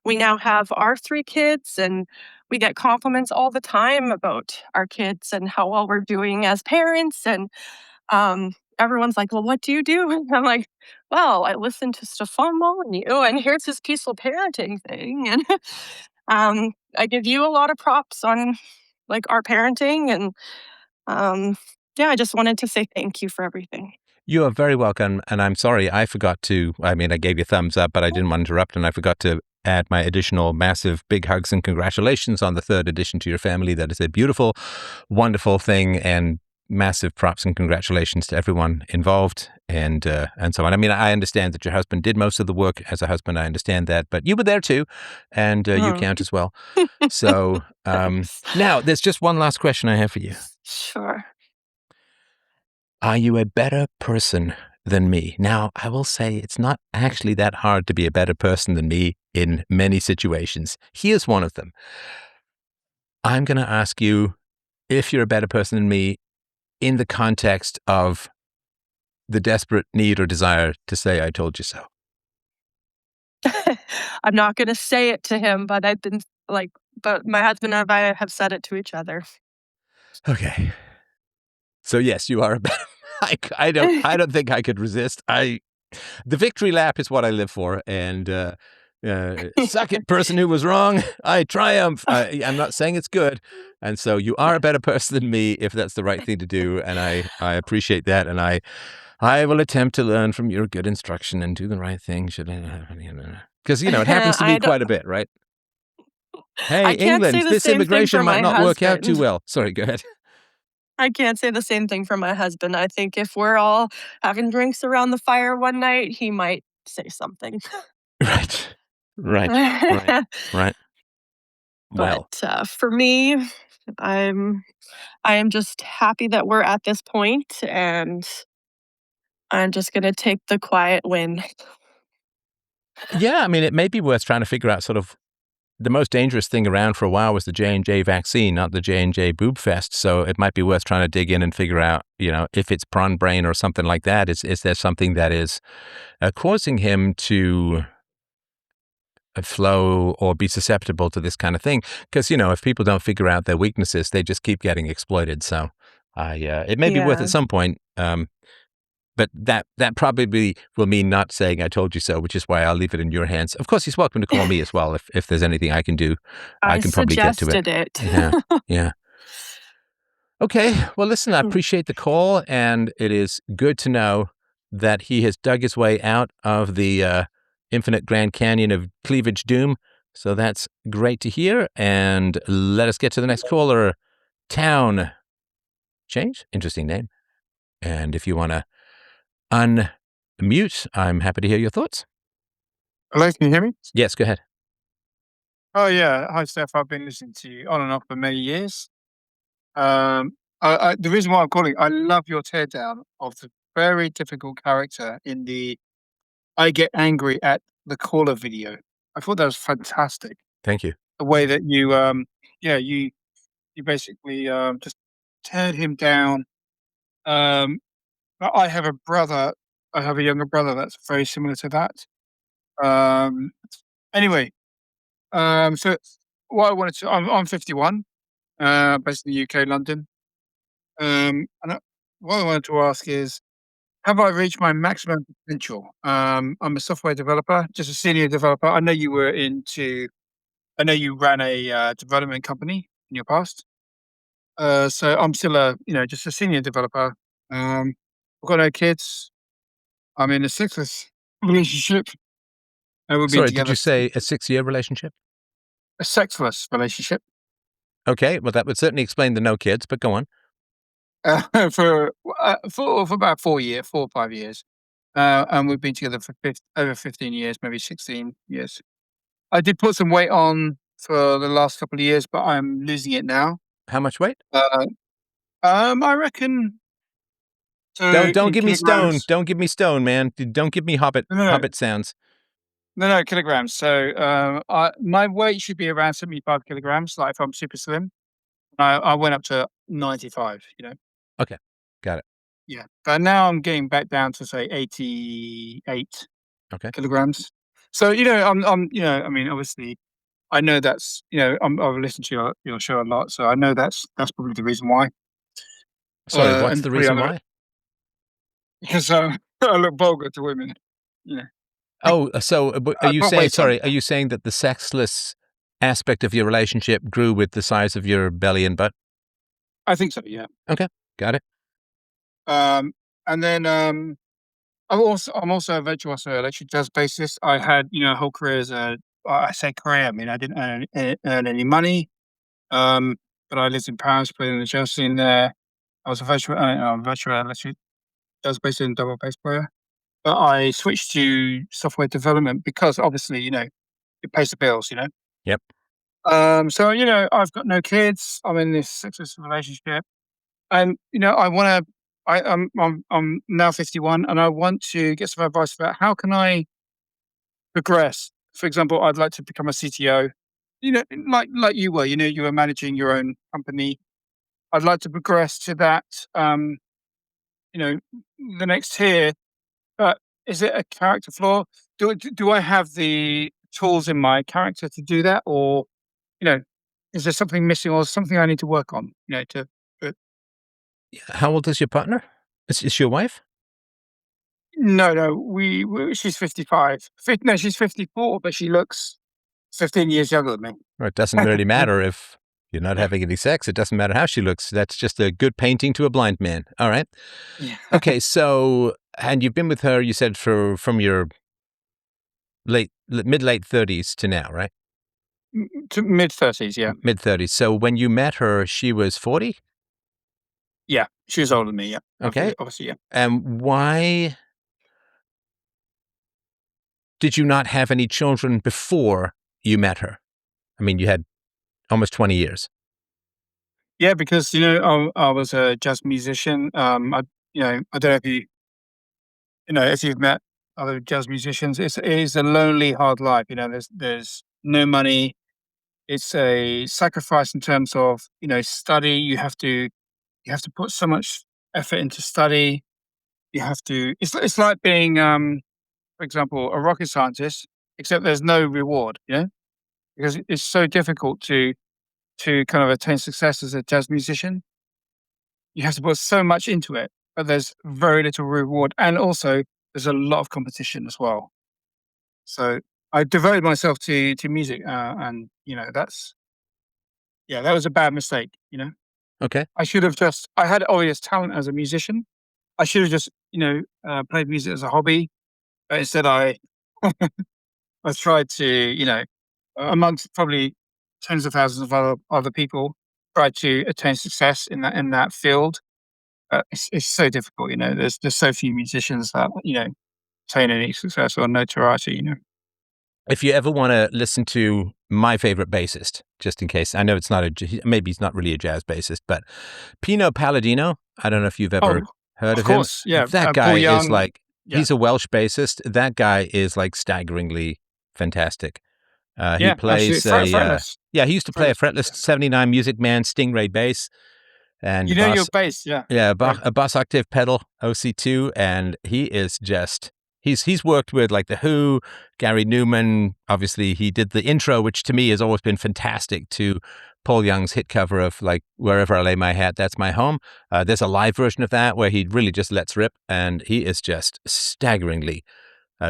we now have our 3 kids, and we get compliments all the time about our kids and how well we're doing as parents, and, everyone's like, "Well, what do you do?" And I'm like, "Well, I listen to Stefan Molyneux, and here's his peaceful parenting thing," and, I give you a lot of props on, our parenting, and, um, yeah, I just wanted to say thank you for everything. You are very welcome, and I'm sorry I forgot to. I mean, I gave you a thumbs up, but I didn't want to interrupt, and I forgot to add my additional massive big hugs and congratulations on the third addition to your family. That is a beautiful, wonderful thing, and massive props and congratulations to everyone involved, and so on. I mean, I understand that your husband did most of the work as a husband. I understand that, but you were there too, and you Mhm. count as well. So Thanks. now, there's just one last question I have for you. Sure. Are you a better person than me? Now, I will say it's not actually that hard to be a better person than me in many situations. Here's one of them. I'm going to ask you if you're a better person than me in the context of the desperate need or desire to say, I told you so. I'm not gonna say it to him, but but my husband and I have said it to each other. Okay. So yes, you are a better. I don't think I could resist. The victory lap is what I live for, and suck it, person who was wrong. I triumph. I'm not saying it's good, and so you are a better person than me if that's the right thing to do, and I appreciate that, and I will attempt to learn from your good instruction and do the right thing. Should I? Because it happens to me I don't quite a bit, right? Hey, I can't say England, the this same thing immigration for might my not work out too husband. well. Sorry, go ahead. I can't say the same thing for my husband. I think if we're all having drinks around the fire one night, he might say something. Right, right, right, right. But, Well, for me, I'm I am just happy that we're at this point, and I'm just gonna take the quiet win. yeah, I mean, it may be worth trying to figure out sort of the most dangerous thing around for a while was the J&J vaccine, not the J&J boob fest. So it might be worth trying to dig in and figure out, if it's prawn brain or something like that. Is there something that is causing him to flow or be susceptible to this kind of thing? Because, if people don't figure out their weaknesses, they just keep getting exploited. So it may be worth Yeah. at some point. But that probably will mean not saying "I told you so," which is why I'll leave it in your hands. Of course, he's welcome to call me as well if there's anything I can do. I I can probably get to it. suggested it. Yeah, yeah. Okay. Well, listen, I appreciate the call, and it is good to know that he has dug his way out of the infinite Grand Canyon of cleavage doom. So that's great to hear. And let us get to the next caller. Town change. Interesting name. And if you want to unmute, I'm happy to hear your thoughts. Hello, can you hear me? Yes, go ahead. Oh yeah, hi Steph. I've been listening to you on and off for many years. The reason why I'm calling, I love your teardown of the very difficult character in the "I get angry at the caller" video. I thought that was fantastic. Thank you. The way that yeah, you basically just teared him down. Um, but I have a brother. I have a younger brother that's very similar to that. Um, anyway, so what I wanted to, I'm 51. Based in the UK, London. What I wanted to ask is, have I reached my maximum potential? I'm a software developer, just a senior developer. I know you ran a development company in your past. So I'm still just a senior developer. I've got no kids. I'm in a sexless relationship, and we've been Sorry, did together you say a 6-year relationship? a sexless relationship Okay, well, that would certainly explain the no kids, but go on. for about 4 or 5 years. And we've been together for over 15 years, maybe 16 years. I did put some weight on for the last couple of years, but I'm losing it now. How much weight? Uh, I reckon Don't in give me stone. kilograms. Don't give me stone, man. Don't give me No, no, no, hobbit sounds. no, kilograms. So my weight should be around 75 kilograms. Like if I'm super slim, I went up to 95. Okay, got it. Yeah, but now I'm getting back down to say 88 Okay. kilograms. So I mean, obviously, I know that's I've listened to your show a lot, so I know that's probably the reason why. Sorry, what's And the probably reason other why? because I look vulgar to women. Yeah, Oh, so are I you put saying, weight on. sorry, are you saying that the sexless aspect of your relationship grew with the size of your belly and butt? I think so. Yeah. Okay, got it. And then I'm also a virtuoso electric jazz bassist. I had a whole career as a I say career. I mean I didn't earn any money. Um, but I lived in Paris, played in the jazz scene there. I was a virtual electric jazz bassist and double bass player. But I switched to software development because obviously, it pays the bills. Yep. So, I've got no kids. I'm in this successful relationship. And, I'm now 51 and I want to get some advice about how can I progress. For example, I'd like to become a CTO, like you were, you were managing your own company. I'd like to progress to that, you know, the next tier. But is it a character flaw? Do I have the tools in my character to do that, or you know, is there something missing, or something I need to work on? To How old is your partner? Is she your wife? no, no, she's 55. No, she's 54, but she looks 15 years younger than Or it doesn't really me. matter if you're not having any sex. It doesn't matter how she looks. That's just a good painting to a blind man. All right. Yeah, Okay. So, and you've been with her, you said, from your mid late 30s to now, right? to mid-30s. Yeah, Mid 30s. So when you met her, she was 40. yeah, she was older than me. Yeah, Okay. obviously, yeah. And why did you not have any children before you met her? I mean, you had almost 20 years. Yeah, because I was a jazz musician. I don't know if if you've met other jazz musicians. It is a lonely, hard life. There's no money. It's a sacrifice in terms of study. You have to put so much effort into study. You have to. It's like being, for example, a rocket scientist, except there's no reward. Because it's so difficult to kind of attain success as a jazz musician. You have to put so much into it, but there's very little reward, and also there's a lot of competition as well. So I devoted myself to music, and that was a bad mistake. Okay. I should have just. I had obvious talent as a musician. I should have just played music as a hobby, but instead I tried to amongst probably tens of thousands of other people tried to attain success in that field. it's so difficult. There's so few musicians that attain any success or notoriety. If you ever want to listen to my favorite bassist, just in case, I know it's not maybe he's not really a jazz bassist, but Pino Palladino. I don't know if you've Oh, ever heard of of him. course, yeah. That guy Paul is Young, like, yeah, he's a Welsh bassist. That guy is like staggeringly fantastic. He yeah, plays absolutely. Fretless, yeah, he used to play a fretless. fretless 79 Music Man Stingray bass You and know your bass, yeah, yeah, great. a Boss Octave pedal OC2, and he is just he's worked with like the Who, Gary Newman. Obviously, he did the intro, which to me has always been fantastic, to Paul Young's hit cover of like "Wherever I Lay My Hat, That's My Home." There's a live version of that where he really just lets rip, and he is just staggeringly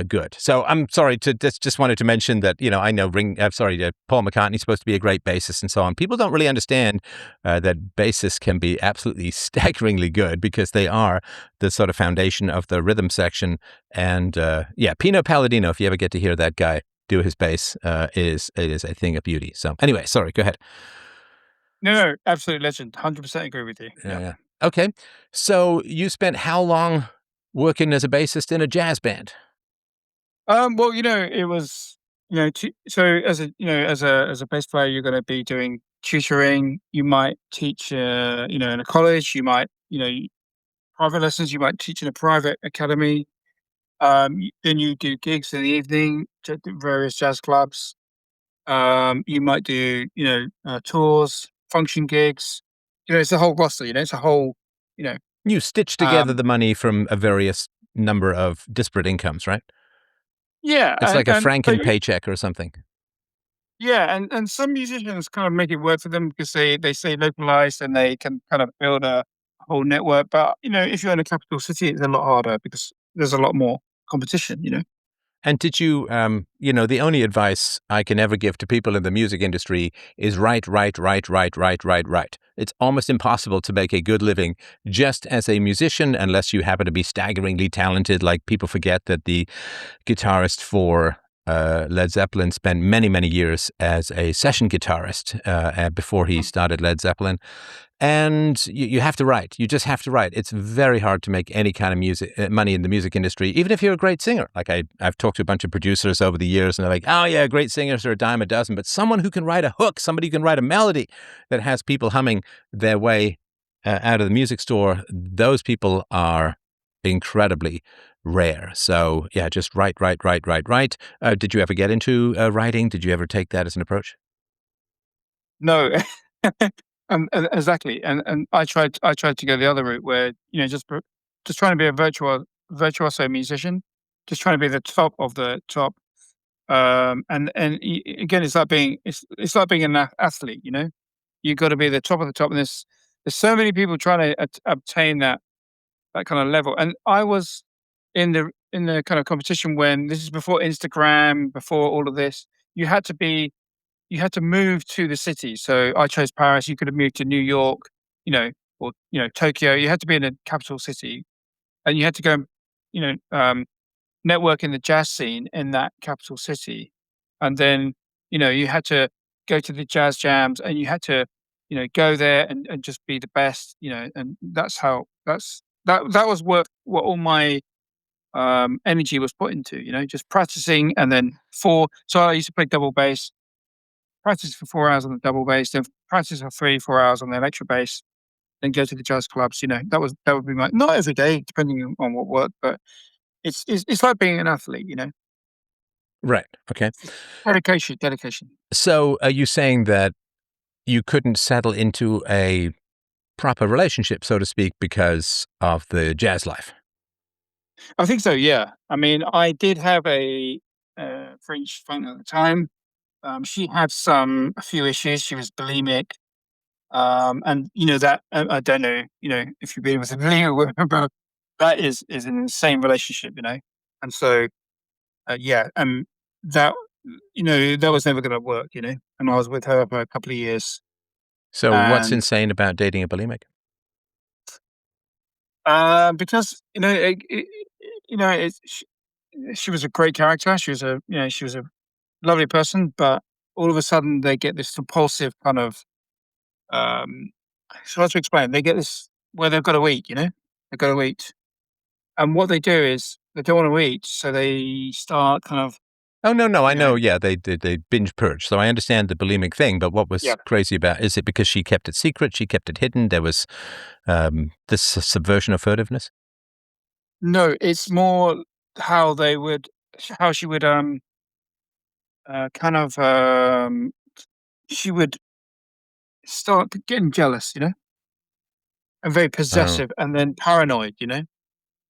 good. So I'm sorry to just wanted to mention that, I know Paul McCartney's supposed to be a great bassist and so on. People don't really understand that bassists can be absolutely staggeringly good because they are the sort of foundation of the rhythm section. And yeah, Pino Palladino, if you ever get to hear that guy do his bass, it is a thing of beauty. So anyway, sorry, go ahead. No, absolute legend. 100% agree with you. Yeah, Yeah. yeah. Okay. So you spent how long working as a bassist in a jazz band? Well, it was, so as a bass player, you're going to be doing tutoring. You might teach, in a college. You might, private lessons. You might teach in a private academy. Then you do gigs in the evening to various jazz clubs. You might do, tours, function gigs. It's a whole roster. It's a whole, you know, You stitch together um, the money from a various number of disparate incomes, right? yeah, It's like a but Franken paycheck or something. yeah, and some musicians kind of make it work for them because they stay localized and they can kind of build a whole network. But if you're in a capital city, it's a lot harder because there's a lot more competition. And did you, the only advice I can ever give to people in the music industry is write, write, write, write, write, write, write. It's almost impossible to make a good living just as a musician unless you happen to be staggeringly talented. Like, people forget that the guitarist for Led Zeppelin spent many, many years as a session guitarist before he started Led Zeppelin. And you have to write. You just have to write. It's very hard to make any kind of music money in the music industry, even if you're a great singer. Like, I've talked to a bunch of producers over the years, and they're like, "Oh yeah, great singers are a dime a dozen." But someone who can write a hook, somebody who can write a melody that has people humming their way out of the music store, those people are incredibly rare. So yeah, just write, write, write, write, write. Did you ever get into writing? Did you ever take that as an approach? No, and exactly. And I tried to go the other route where just trying to be a virtuoso musician, just trying to be the top of the top. Again, it's like being an athlete. You got to be the top of the top, and there's so many people trying to obtain that kind of level. And I was in the kind of competition when this is before Instagram, before all of this. You had to be you had to move to the city. So I chose Paris. You could have moved to New York, or Tokyo. You had to be in a capital city, and you had to go, you know, um, network in the jazz scene in that capital city, and then you had to go to the jazz jams, and you had to go there and just be the best, and that was what all my energy was put into, just practicing, and then so I used to play double bass, practice for 4 hours on the double bass, then practice for 3 4 hours on the electric bass, then go to the jazz clubs. That would be my, not every day, depending on what worked, but it's like being an athlete. Right. Okay. Dedication. So are you saying that you couldn't settle into a proper relationship, so to speak, because of the jazz life? I think so. Yeah. I mean, I did have a French friend at the time. She had a few issues. She was bulimic. And that, I don't know, if you've been with a bulimic woman, but that is an insane relationship. And so, yeah, that, that was never going to work. And I was with her for a couple of years, So what's and insane about dating a bulimic? because she was a great character. She was a lovely person, but all of a sudden they get this impulsive kind of, so how to explain? They get this. where they've got to eat. They've got to eat, and what they do is they don't want to eat, so they start kind of Oh, no, I you know know. Yeah, they binge purge. So I understand the bulimic thing, but what was yeah. crazy about, is it because she kept it secret? She kept it hidden? There was this subversion of furtiveness? No, it's more how they would how she would kind of she would start getting jealous, and very Oh, possessive, and then paranoid,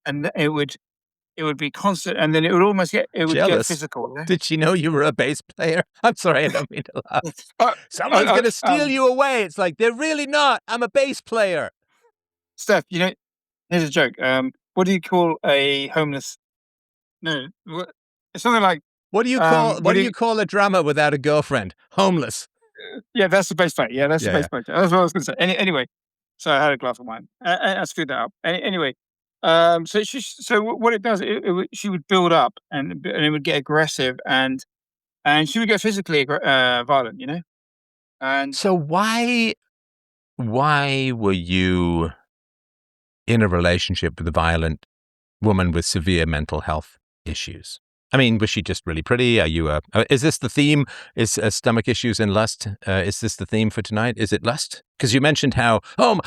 and it would be constant, and then it would get jealous. physical. Did she know you were a bass player? I'm sorry, I don't mean to laugh. Uh, Someone's I, going to steal you away. It's like, they're really not. I'm a bass player. Steph, here's a joke. What do you call a homeless? No, it's something like What what do do you you? call a drummer without a girlfriend? Homeless. Yeah, that's the bass player. Yeah, that's the Yeah, yeah. bass player. That's what I was going to say. Anyway, so I had a glass of wine. I screwed that up. Anyway, what it does, she would build up, and it would get aggressive, and she would get physically violent, and So why were you in a relationship with a violent woman with severe mental health issues? I mean, was she just really pretty? Are you is this the theme? Is stomach issues and lust? Is this the theme for tonight? Is it lust? Because you mentioned how, oh,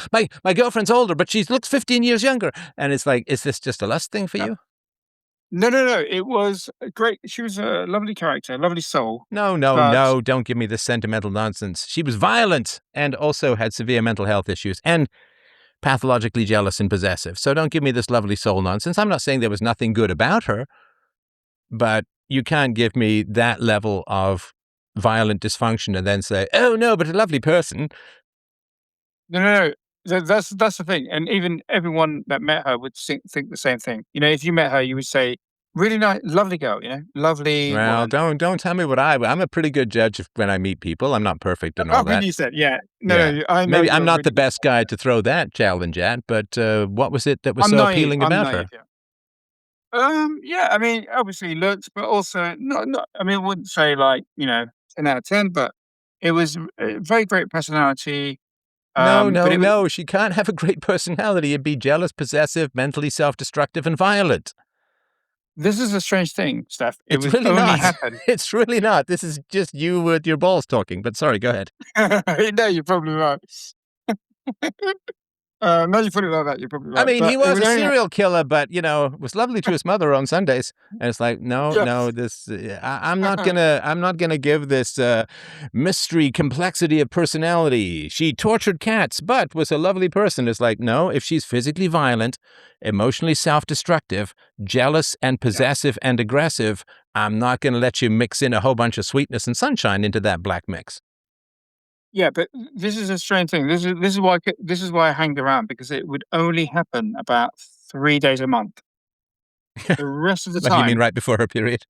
my girlfriend's older, but she looks 15 years younger. And it's like, is this just a lust thing for no, you? no. It was great. She was a lovely character, lovely soul, No, no, but no. Don't give me this sentimental nonsense. She was violent and also had severe mental health issues and pathologically jealous and possessive. So don't give me this lovely soul nonsense. I'm not saying there was nothing good about her, but you can't give me that level of violent dysfunction and then say, oh, no, but a lovely person. no. That's the thing, and even everyone that met her would think the same thing. If you met her, you would say, "Really nice, lovely girl," lovely Well, woman. don't tell me what I'm a pretty good judge when I meet people. I'm not perfect and all How can that. you say? Yeah, Yeah. no. I know Maybe I'm you're a not the really good best woman. guy Yeah. to throw that challenge at, but what was it that was I'm so naive. appealing I'm about naive. her? Yeah. Yeah. I mean, obviously looks, but also not. I mean, I wouldn't say like 10 out of 10, but it was a very great personality. No, But no, it was. no. She can't have a great personality and be jealous, possessive, mentally self-destructive, and violent. This is a strange thing, Steph. It It's would really only not. happen. It's really not. This is just you with your balls talking. But sorry, go ahead. No, you're probably right. No, you put it like that. You're probably I right. mean, he But it was would a only. serial killer, but was lovely to his mother on Sundays. And it's like, no, Yes. no, this I'm not gonna give this mystery complexity of personality. She tortured cats, but was a lovely person. It's like, no, if she's physically violent, emotionally self-destructive, jealous and Yeah. possessive and aggressive, I'm not gonna let you mix in a whole bunch of sweetness and sunshine into that black mix. Yeah, but this is a strange thing. This is why I hanged around, because it would only happen about 3 days a month. The rest of the What do you mean, time, right before her period?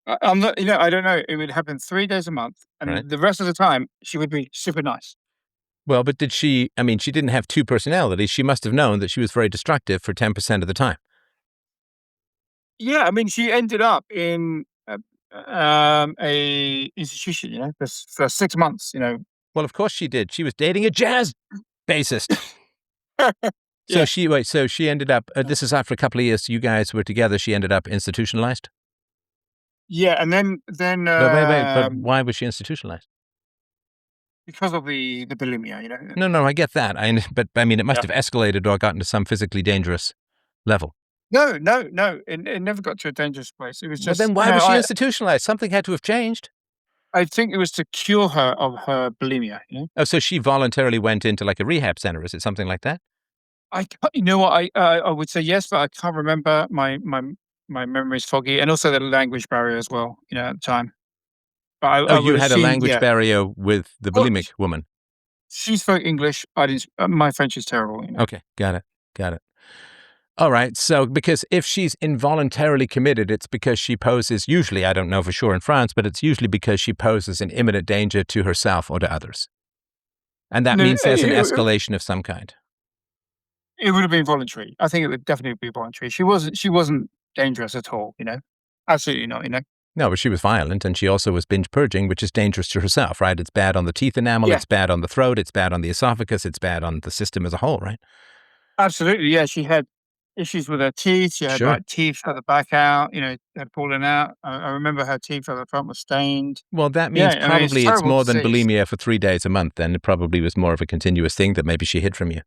I'm not. I don't know. It would happen 3 days a month, Right. and the rest of the time she would be super nice. Well, but did she? I mean, she didn't have two personalities. She must have known that she was very destructive for 10% of the time. Yeah, I mean, she ended up in a institution, for 6 months. Well, of course she did. She was dating a jazz bassist. So Yeah, she wait. So she ended up. This is after a couple of years. You guys were together. She ended up institutionalized. yeah, and then But wait. But why was she institutionalized? because of the bulimia, No, no, I get that. But I mean, it must Yeah. have escalated or gotten to some physically dangerous level. No, no, no. It never got to a dangerous place. It was Well, just, then why was she institutionalized? Something had to have changed. I think it was to cure her of her bulimia. Oh, so she voluntarily went into like a rehab center. Is it something like that? You know what? I would say yes, but I can't remember. My memory is foggy, and also the language barrier as well. At the time, but Oh, I you would had a assume, language yeah. barrier with the Well, bulimic woman. she spoke English. I didn't. My French is terrible. Okay, got it. Got it. All right. So, because if she's involuntarily committed, it's because she poses, usually, I don't know for sure in France, but it's usually because she poses an imminent danger to herself or to others. And that No, means there's an escalation of some kind. it would have been voluntary. I think it would definitely be voluntary. She wasn't dangerous at all. Absolutely not. No, but she was violent, and she also was binge purging, which is dangerous to herself, right? It's bad on the teeth enamel, Yeah, it's bad on the throat, it's bad on the esophagus, it's bad on the system as a whole, right? absolutely. Yeah, she had issues with her teeth. She had Sure. like teeth at the back out, had fallen out. I remember her teeth at the front were stained. Well, that Yeah, means I mean, it's a probably it's terrible more than disease. bulimia for 3 days a month. Then it probably was more of a continuous thing that maybe she hid from you.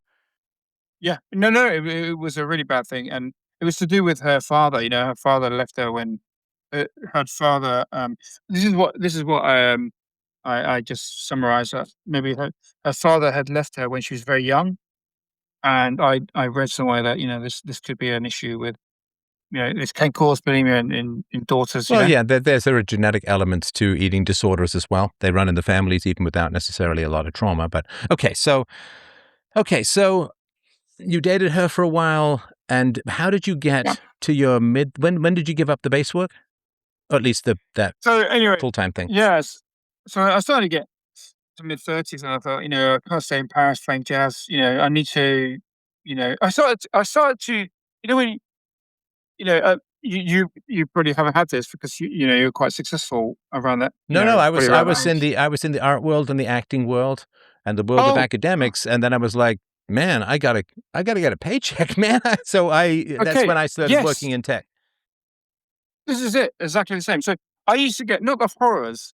Yeah. No, no, it was a really bad thing, and it was to do with her father. Her father left her when her father. This is what I just summarized. Maybe her father had left her when she was very young, and I read somewhere that this could be an issue with this can cause bulimia in daughters. Well, yeah, there are genetic elements to eating disorders as well. They run in the families even without necessarily a lot of trauma. But okay, so you dated her for a while, and how did you Yeah. get to your mid? When did you give up the base work, or at least that So anyway, full time thing? yes. So I started to get to mid-30s, and I thought, I can't stay in Paris playing jazz. I need to, I started to, when you probably haven't had this because you're quite successful around that, No, I probably was I around was that in age. the art world and the acting world and the world of Oh, oh, academics, and then I was like, man, I gotta get a paycheck, man. So that's okay, when I started working yes, in tech. this is it, exactly the same. So I used to get not the horrors,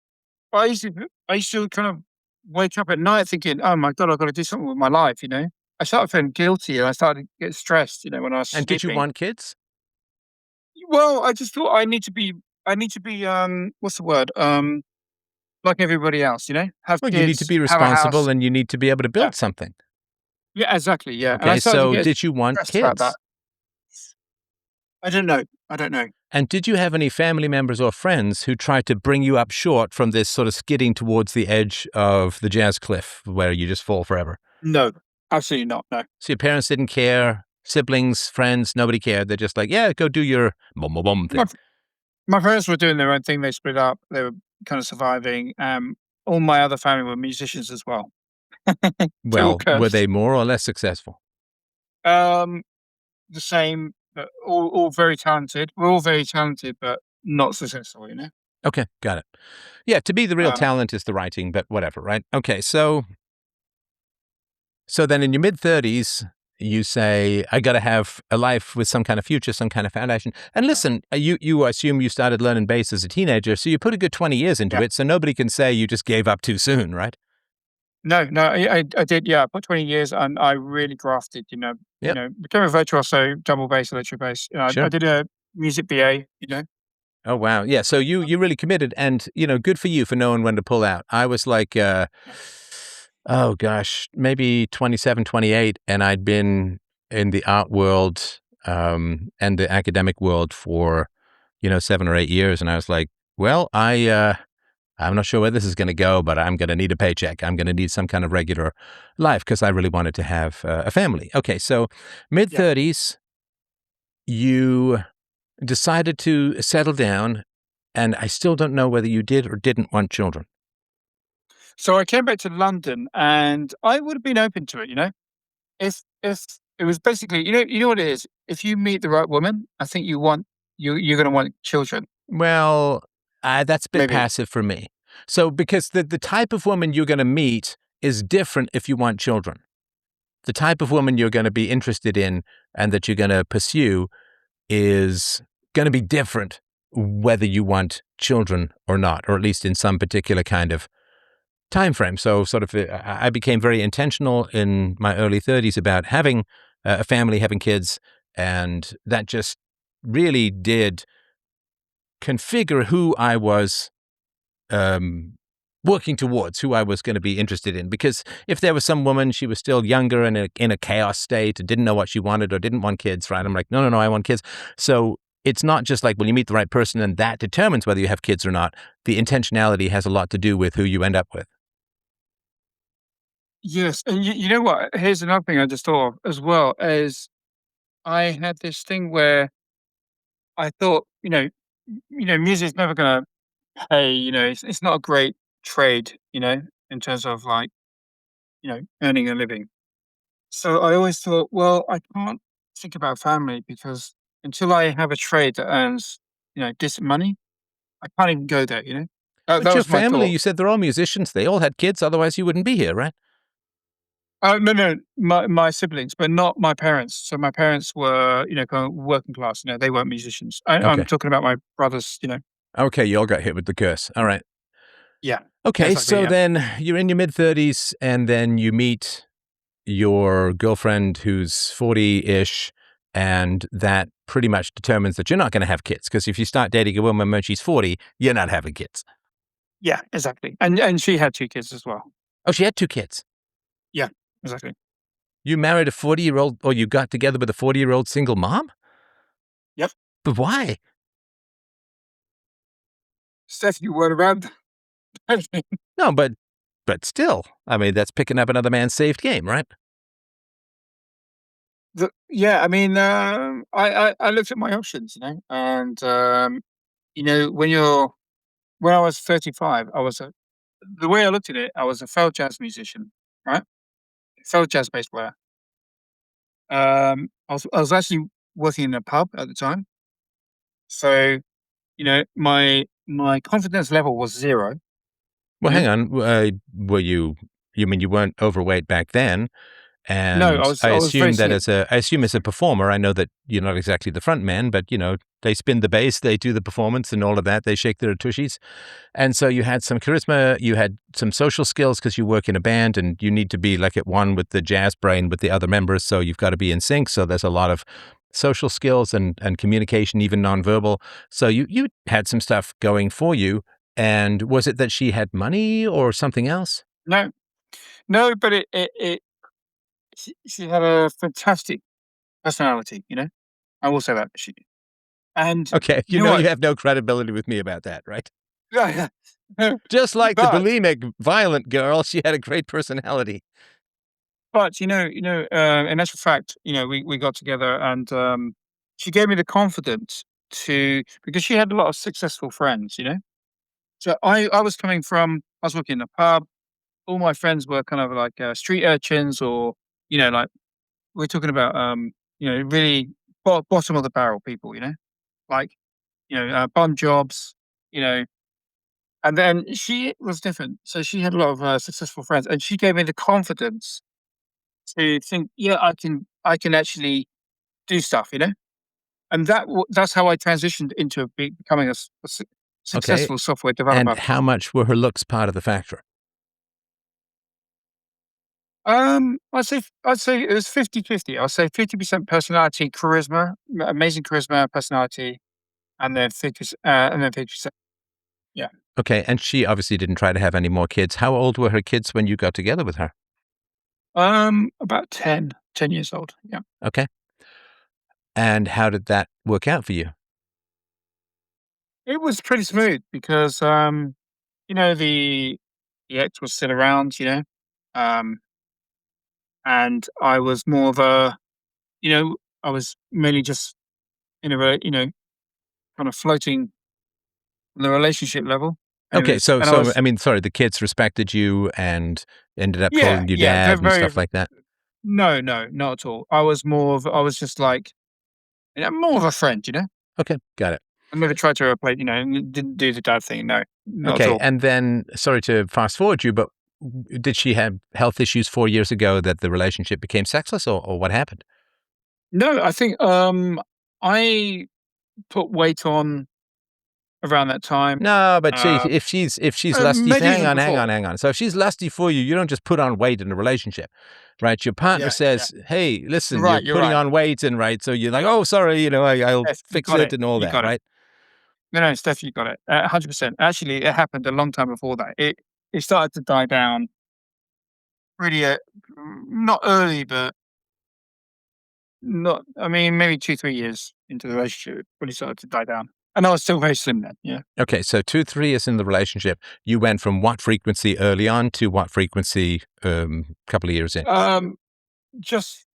but I used to kind of wake up at night thinking, oh my god, I've got to do something with my life. I started feeling guilty, and I started to get stressed. When I was And did you sleeping. want kids? Well, I just thought I need to be what's the word? Like everybody else, have Well, you need to kids, be have a responsible house. and you need to be able to Yeah. build something. Yeah, exactly. Yeah. And I Okay, started to so get did you want stressed about that. kids? I don't know. I don't know. And did you have any family members or friends who tried to bring you up short from this sort of skidding towards the edge of the jazz cliff where you just fall forever? No, absolutely not. No. So your parents didn't care, siblings, friends, nobody cared. They're just like, yeah, go do your bum bum bum My thing. f- my parents were doing their own thing. They split up. They were kind of surviving. All my other family were musicians as well. They were Well, were cursed. they more or less successful? Um, the same, but all very talented. We're all very talented, but not successful. Okay, got it. Yeah, to be the real Um, talent is the writing, but whatever, right? Okay, so then in your mid 30s, you say, I got to have a life with some kind of future, some kind of foundation. And listen, you assume you started learning bass as a teenager, so you put a good 20 years into yeah. it, so nobody can say you just gave up too soon, right? No, no, I did. Yeah, I put 20 years, and I really grafted. Yep, Became a virtuoso, double bass, electric bass. I sure. did a music BA. Oh, wow. Yeah, so you really committed, and, good for you for knowing when to pull out. I was like, Yeah, oh gosh, maybe 27, 28, and I'd been in the art world and the academic world for 7 or 8 years, and I was like, well, I'm not sure where this is going to go, but I'm going to need a paycheck. I'm going to need some kind of regular life because I really wanted to have a family. Okay, so mid yeah. 30s, you decided to settle down, and I still don't know whether you did or didn't want children. So I came back to London, and I would have been open to it. If it was basically, you know what it is. If you meet the right woman, I think you're going to want children. Well, that's a bit Maybe. passive for me. So, because the type of woman you're going to meet is different if you want children. The type of woman you're going to be interested in and that you're going to pursue is going to be different whether you want children or not, or at least in some particular kind of time frame. So, sort of, I became very intentional in my early 30s about having a family, having kids, and that just really did configure who I was um, working towards, who I was going to be interested in. Because if there was some woman, she was still younger and in a chaos state, didn't know what she wanted or didn't want kids, right? I'm like, no, no, no, I want kids. So it's not just like, well, you meet the right person and that determines whether you have kids or not. The intentionality has a lot to do with who you end up with. Yes, and you know what? Here's another thing I just thought of as well. Is I had this thing where I thought, music's never going to pay. It's not a great trade. In terms of like earning a living. So I always thought, well, I can't think about family because until I have a trade that earns, decent money, I can't even go there, you know? But That your was my family, thought. you said they're all musicians. They all had kids, otherwise you wouldn't be here, right? No, my siblings, but not my parents. So my parents were, kind of working class. They weren't musicians. I'm Okay. talking about my brothers. Okay, you all got hit with the curse. All right. Yeah, Okay, exactly. so Yeah, then you're in your mid-30s, and then you meet your girlfriend who's 40-ish, and that pretty much determines that you're not going to have kids, because if you start dating a woman when she's 40, you're not having kids. yeah, exactly. And she had 2 kids as well. Oh, she had 2 kids. Yeah, exactly. You married a 40-year-old, or you got together with a 40-year-old single mom? Yep. But why? Steph, you weren't around. No, but still, I mean, that's picking up another man's saved game, right? Yeah, I mean, I looked at my options, and when I was 35, the way I looked at it, I was a failed jazz musician, right? Failed jazz bass player. I was actually working in a pub at the time, so my confidence level was zero. You Well, know, hang on. Were you mean you weren't overweight back then? no, I And was I was very slim. I assume as a performer, I know that you're not exactly the front man, but they spin the bass, they do the performance and all of that. They shake their tushies. And so you had some charisma, you had some social skills because you work in a band and you need to be like at one with the jazz brain with the other members. So you've got to be in sync. So there's a lot of social skills and communication, even nonverbal. So you had some stuff going for you. And was it that she had money or something else? No, no, but she had a fantastic personality. I will say that she did. And Okay, you know you what? have no credibility with me about that, right? Yeah, yeah. Just like the but bulimic, violent girl, she had a great personality. but in actual fact, we got together, and she gave me the confidence because she had a lot of successful friends. So I was working in a pub. All my friends were kind of like street urchins, or like we're talking about really bottom of the barrel people. Like bum jobs. You know, and then she was different. So she had a lot of successful friends, and she gave me the confidence to think, yeah, I can actually do stuff. And that's how I transitioned into becoming a Okay, successful software and developer. how much were her looks part of the factor? I'd say it was 50-50. I'd say 50% personality, charisma, amazing charisma, personality, and then 50%. Yeah. Okay, and she obviously didn't try to have any more kids. How old were her kids when you got together with her? About 10 years old. Yeah. Okay, and how did that work out for you? It was pretty smooth because, the ex was still around, um, and I was more of I was mainly just in kind of floating on the relationship level. And it Okay, was, so and I was, I mean, sorry, the kids respected you and ended up yeah, calling you yeah, very, dad and very, stuff like that. no, no, not at all. I was just like, more of a friend. Okay, got it. I never tried to replace, and didn't do the dad thing. No, not at Okay, all. and then sorry to fast forward you, but did she have health issues 4 years ago that the relationship became sexless, or what happened? No, I think, I put weight on around that time. No, but she, Uh, if she's lusty, Maybe hang even on, hang before. on, hang on. So if she's lusty for you, you don't just put on weight in a relationship, right? Your partner Yeah, yeah. says, "Hey, You're listen, you're right. You're putting right. on weight," and right, so you're like, "Oh, sorry, I'll Yes, you fix got it it. and all You that," got it. right? No, no, Steph, you got it. 100%. Actually, it happened a long time before that. It started to die down pretty, not early, but not. I mean, maybe 2-3 years into the relationship, it really started to die down. And I was still very slim then. Yeah. Okay, so 2, 3 years in the relationship, you went from what frequency early on to what frequency couple of years in? Just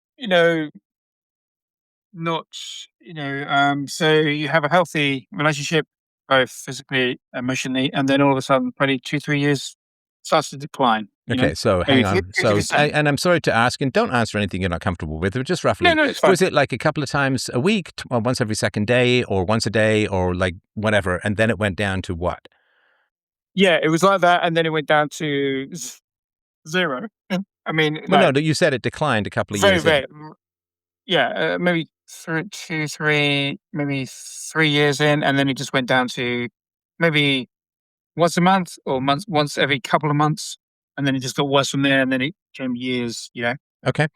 not. So you have a healthy relationship, both physically, emotionally, and then all of a sudden, probably 2-3 years starts to decline. You know, Okay, so maybe hang on. 50%. And I'm sorry to ask, and don't answer anything you're not comfortable with, but just No, roughly, no, it's fine. was it like a couple of times a week, or once every second day, or once a day, or like whatever, and then it went down to what? Yeah, it was like that, and then it went down to 0. I mean, Well, no, like, you said it declined a couple of very, years in. very yeah, maybe 3, maybe 3 years in, and then it just went down to maybe once a month or once every couple of months, and then it just got worse from there, and then it came years, you know? Okay.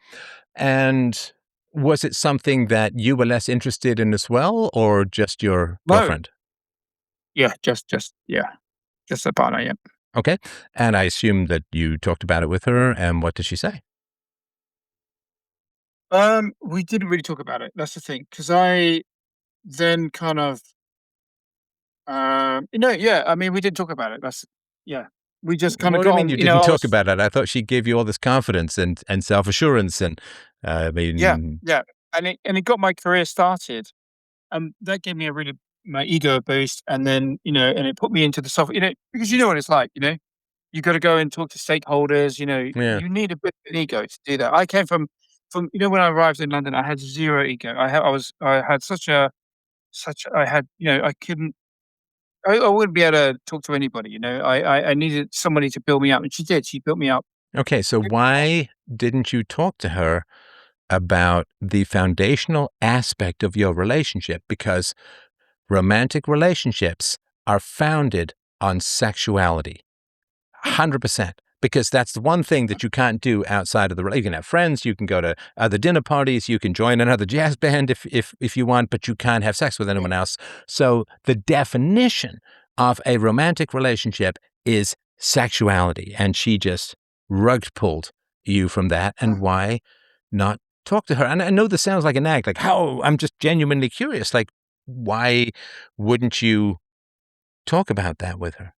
And was it something that you were less interested in as well, or just your No. girlfriend? Yeah, yeah, just a partner, yeah. Okay. And I assume that you talked about it with her, and what did she say? We didn't really talk about it, that's the thing, because I then kind of, yeah, I mean, we did talk about it, yeah. We just kinda What do you mean gone, you you know, didn't I talk was about it? I thought she gave you all this confidence and self-assurance and, I yeah, mean, yeah, and it got my career started. That gave me a really my ego boost, and then, and it put me into the soft, because you know what it's like, you got to go and talk to stakeholders. yeah. You need a bit of an ego to do that. I came from when I arrived in London, I had zero ego. I had I had, I couldn't, I wouldn't be able to talk to anybody. I needed somebody to build me up, and she did. She built me up. Okay, so why didn't you talk to her about the foundational aspect of your relationship? Because romantic relationships are founded on sexuality. 100%. Because that's the one thing that you can't do outside of you can have friends, you can go to other dinner parties, you can join another jazz band if you want, but you can't have sex with anyone else. So the definition of a romantic relationship is sexuality. And she just rug pulled you from that. And why not talk to her? And I know this sounds like a nag, like, how? I'm just genuinely curious. Like, why wouldn't you talk about that with her?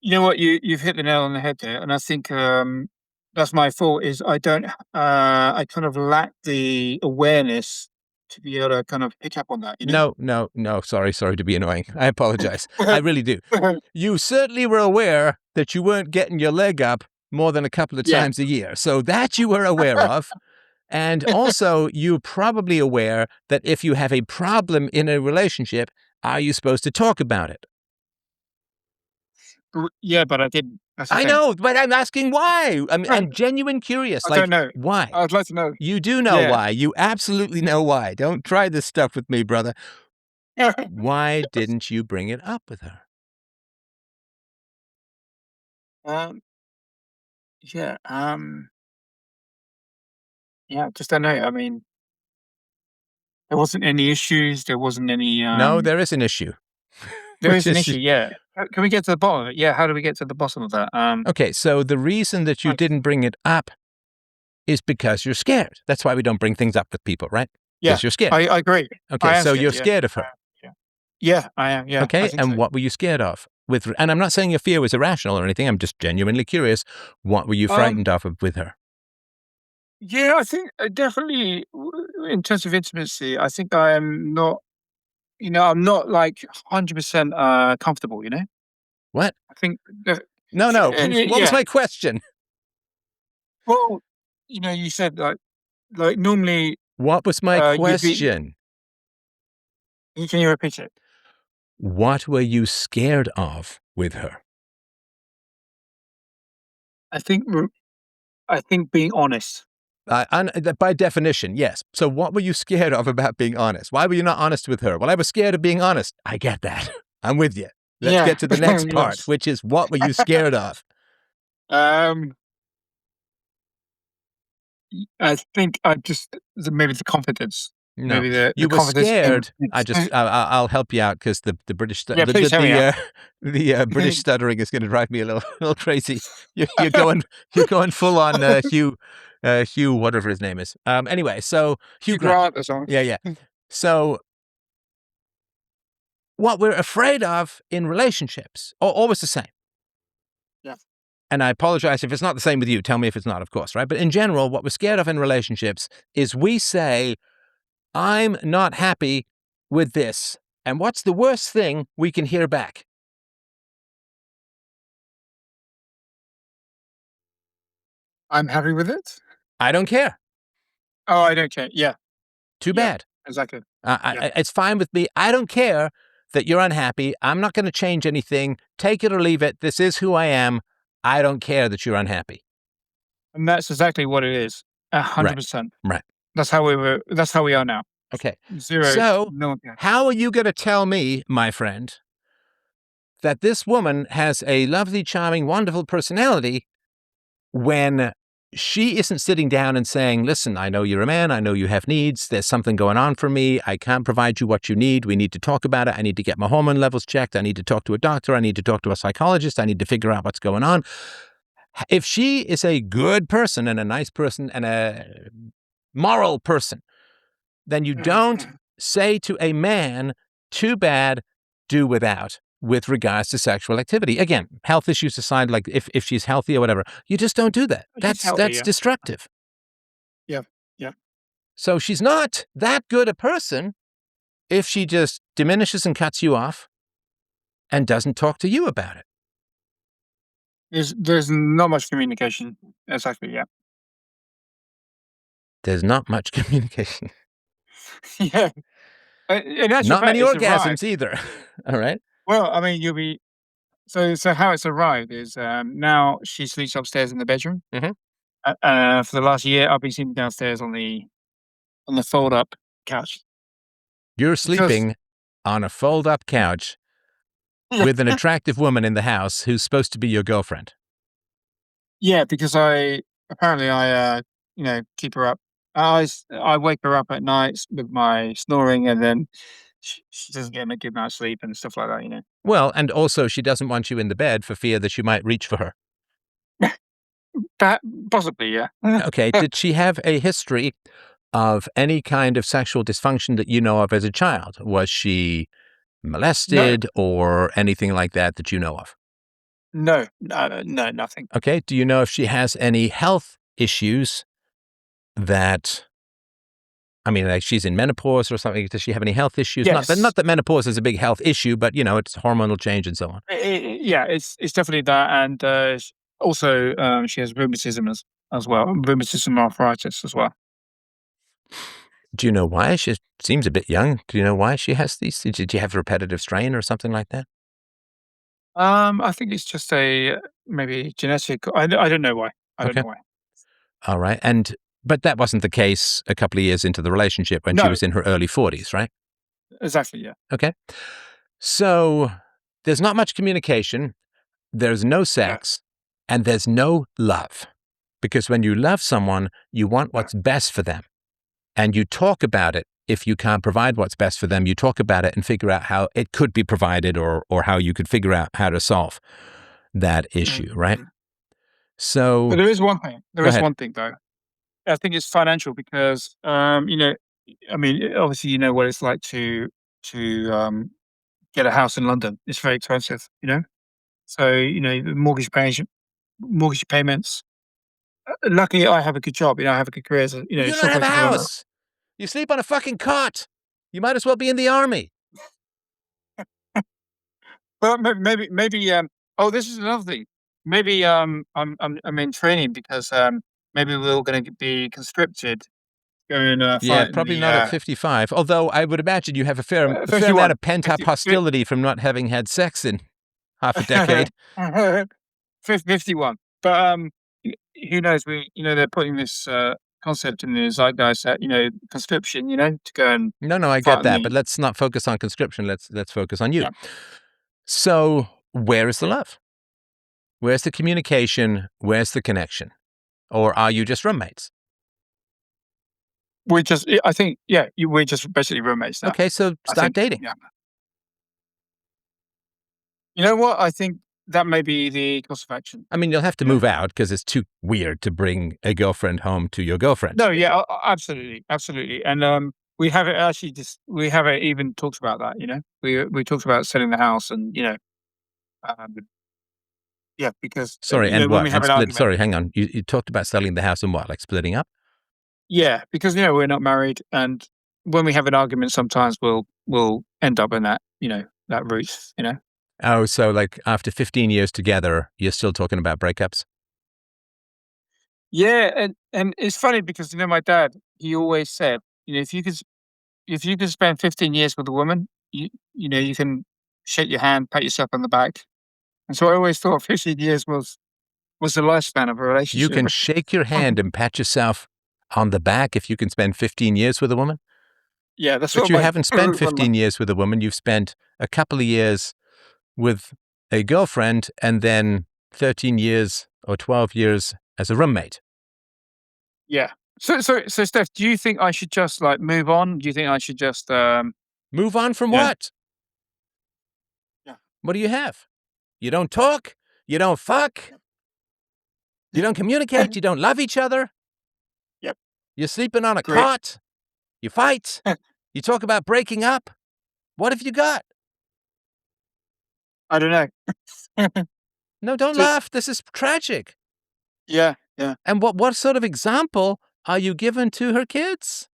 You know what? You've hit the nail on the head there, and I think that's my fault. Is I don't. I kind of lack the awareness to be able to kind of pick up on that. No, no, no. Sorry to be annoying. I apologize. I really do. You certainly were aware that you weren't getting your leg up more than a couple of Yeah. times a year. So that you were aware of. And also, you're probably aware that if you have a problem in a relationship, are you supposed to talk about it? Yeah, but I didn't. That's the I thing. know, but I'm asking why. I'm genuine curious. I don't Like, know. why? I'd like to know. You do know Yeah. why. You absolutely know why. Don't try this stuff with me, brother. Why didn't you bring it up with her? um. Yeah. Yeah. Just don't know. I mean, there wasn't any issues. There wasn't any. No, there is an issue, There which is an is issue. Yeah. Can we get to the bottom of it? Yeah. How do we get to the bottom of that? okay. So the reason that you Like, didn't bring it up is because you're scared. That's why we don't bring things up with people, right? yeah. Because you're scared. I agree. Okay, I am so scared. you're Yeah. scared of I her. am, yeah. Yeah. I am. Yeah. I Okay, think and so. what were you scared of? And I'm not saying your fear was irrational or anything. I'm just genuinely curious. What were you Um. frightened of with her? Yeah. I think definitely in terms of intimacy, I think I am not. I'm not like 100% comfortable. What? I think that, No, no. What was yeah. my question? Well, you said like normally, What was my you'd be. question? Can you repeat it? What were you scared of with her? I think I think being honest. By definition, yes. So, what were you scared of about being honest? Why were you not honest with her? Well, I was scared of being honest. I get that. I'm with you. Let's Yeah. get to the next part, Yes. which is what were you scared of? Um. I think I just maybe the confidence, No, maybe the you were confidence in. scared. I'll help you out because the British Yeah. Please help me out. the British stuttering is going to drive me a little crazy. You're going full on Hugh whatever his name is. Anyway, so Hugh You Grant. grant or something. Yeah, yeah. So what we're afraid of in relationships, always the same. Yeah. And I apologize if it's not the same with you. Tell me if it's not, of course, right? But in general, what we're scared of in relationships is we say, I'm not happy with this. And what's the worst thing we can hear back? I'm happy with it. I don't care. Oh, I don't care. Yeah, Too yeah, bad. exactly. Yeah. It's fine with me. I don't care that you're unhappy. I'm not going to change anything. Take it or leave it. This is who I am. I don't care that you're unhappy. And that's exactly what it is. Right. 100%. Right. That's how we are now. Okay. Zero. So, No one cares. how are you going to tell me, my friend, that this woman has a lovely, charming, wonderful personality when she isn't sitting down and saying, listen, I know you're a man. I know you have needs. There's something going on for me. I can't provide you what you need. We need to talk about it. I need to get my hormone levels checked. I need to talk to a doctor. I need to talk to a psychologist. I need to figure out what's going on. If she is a good person and a nice person and a moral person, then you don't say to a man, too bad, do without, with regards to sexual activity. Again, health issues aside, like if she's healthy or whatever, you just don't do that. She's healthy, That's yeah. destructive. Yeah, yeah. So she's not that good a person if she just diminishes and cuts you off and doesn't talk to you about it. There's not much communication. Exactly, yeah. There's not much communication. Yeah. In actual Not fact, many it's arrived. orgasms either. All right. Well, I mean, you'll be so how it's arrived is, now she sleeps upstairs in the bedroom. Mhm. For the last year, I've been sleeping downstairs on the fold-up couch You're because sleeping on a fold up couch with an attractive woman in the house who's supposed to be your girlfriend. yeah, because I keep her up. I wake her up at night with my snoring, and then she doesn't get a good night's sleep and stuff like that, you know? Well, and also she doesn't want you in the bed for fear that you might reach for her. That possibly, yeah. Okay. Did she have a history of any kind of sexual dysfunction that you know of as a child? Was she No, molested or anything like that that you know of? no, nothing. Okay. Do you know if she has any health issues that, I mean, like she's in menopause or something? Does she have any health issues? Not Yes. that menopause is a big health issue, but, it's hormonal change and so on. Yeah, it's definitely that, and, also, she has rheumatism as well, rheumatism arthritis as well. Do you know why? She seems a bit young. Do you know why she has these? Did you have repetitive strain or something like that? I think it's just a maybe genetic. I don't know why. I don't Okay. know why. All right. But that wasn't the case a couple of years into the relationship when she No, was in her early 40s, right? exactly. Yeah. Okay. So there's not much communication, there's no No. sex, and there's no love. Because when you love someone, you want No. what's best for them. And you talk about it. If you can't provide what's best for them, you talk about it and figure out how it could be provided or how you could figure out how to solve that issue, right? Mhm. But So there is one thing. There go is ahead. one thing though. I think it's financial because I mean, obviously, you know what it's like to get a house in London. It's very expensive. You know, so the mortgage payments. Luckily, I have a good job. I have a good career. So, You don't stuff have like a stuff like that. house. You sleep on a fucking cot. You might as well be in the army. But maybe oh, this is another thing. Maybe I'm in training because maybe we're all going to be conscripted go and Yeah, fight in probably the not at 55. Although I would imagine you have a fair amount 51, of pent-up 50, hostility from not having had sex in half a decade. 51. But who knows? They're putting this concept in the zeitgeist that conscription, to go and No, I fight get in that, but the let's not focus on conscription. Let's focus on you. yeah. So, where is the love? Where's the communication? Where's the connection? Or are you just roommates? We're just, I think, we're just basically roommates now. Okay, so I start think, dating. yeah. You know what? I think that may be the course of action. I mean, you'll have to You know? move out because it's too weird to bring a girlfriend home to your girlfriend. No, yeah, absolutely, absolutely. And we haven't actually we haven't even talked about that. We talked about selling the house, and um, yeah, because Sorry, and when what? we have And an split. argument, Sorry, hang on. You talked about selling the house and what? Like splitting up? yeah, because we're not married, and when we have an argument, sometimes we'll end up in that route. Oh, so like after 15 years together, you're still talking about breakups? Yeah, and it's funny because my dad, he always said, if you could spend 15 years with a woman, you can shake your hand, pat yourself on the back. And so I always thought 15 years was the lifespan of a You relationship. can shake your hand and pat yourself on the back if you can spend 15 years with a woman. Yeah, that's But what you my haven't spent one of my 15 years with a woman. You've spent a couple of years with a girlfriend and then 13 years or 12 years as a roommate. yeah. So Steph, do you think I should just like move on? Do you think I should just Move on from yeah. what? Yeah. What do you have? You don't talk. You don't fuck. You don't communicate. You don't love each other. Yep. You're sleeping on a Great. cot. You fight. You talk about breaking up. What have you got? I don't know. No, don't So, laugh. This is tragic. yeah, yeah. And what sort of example are you given to her kids?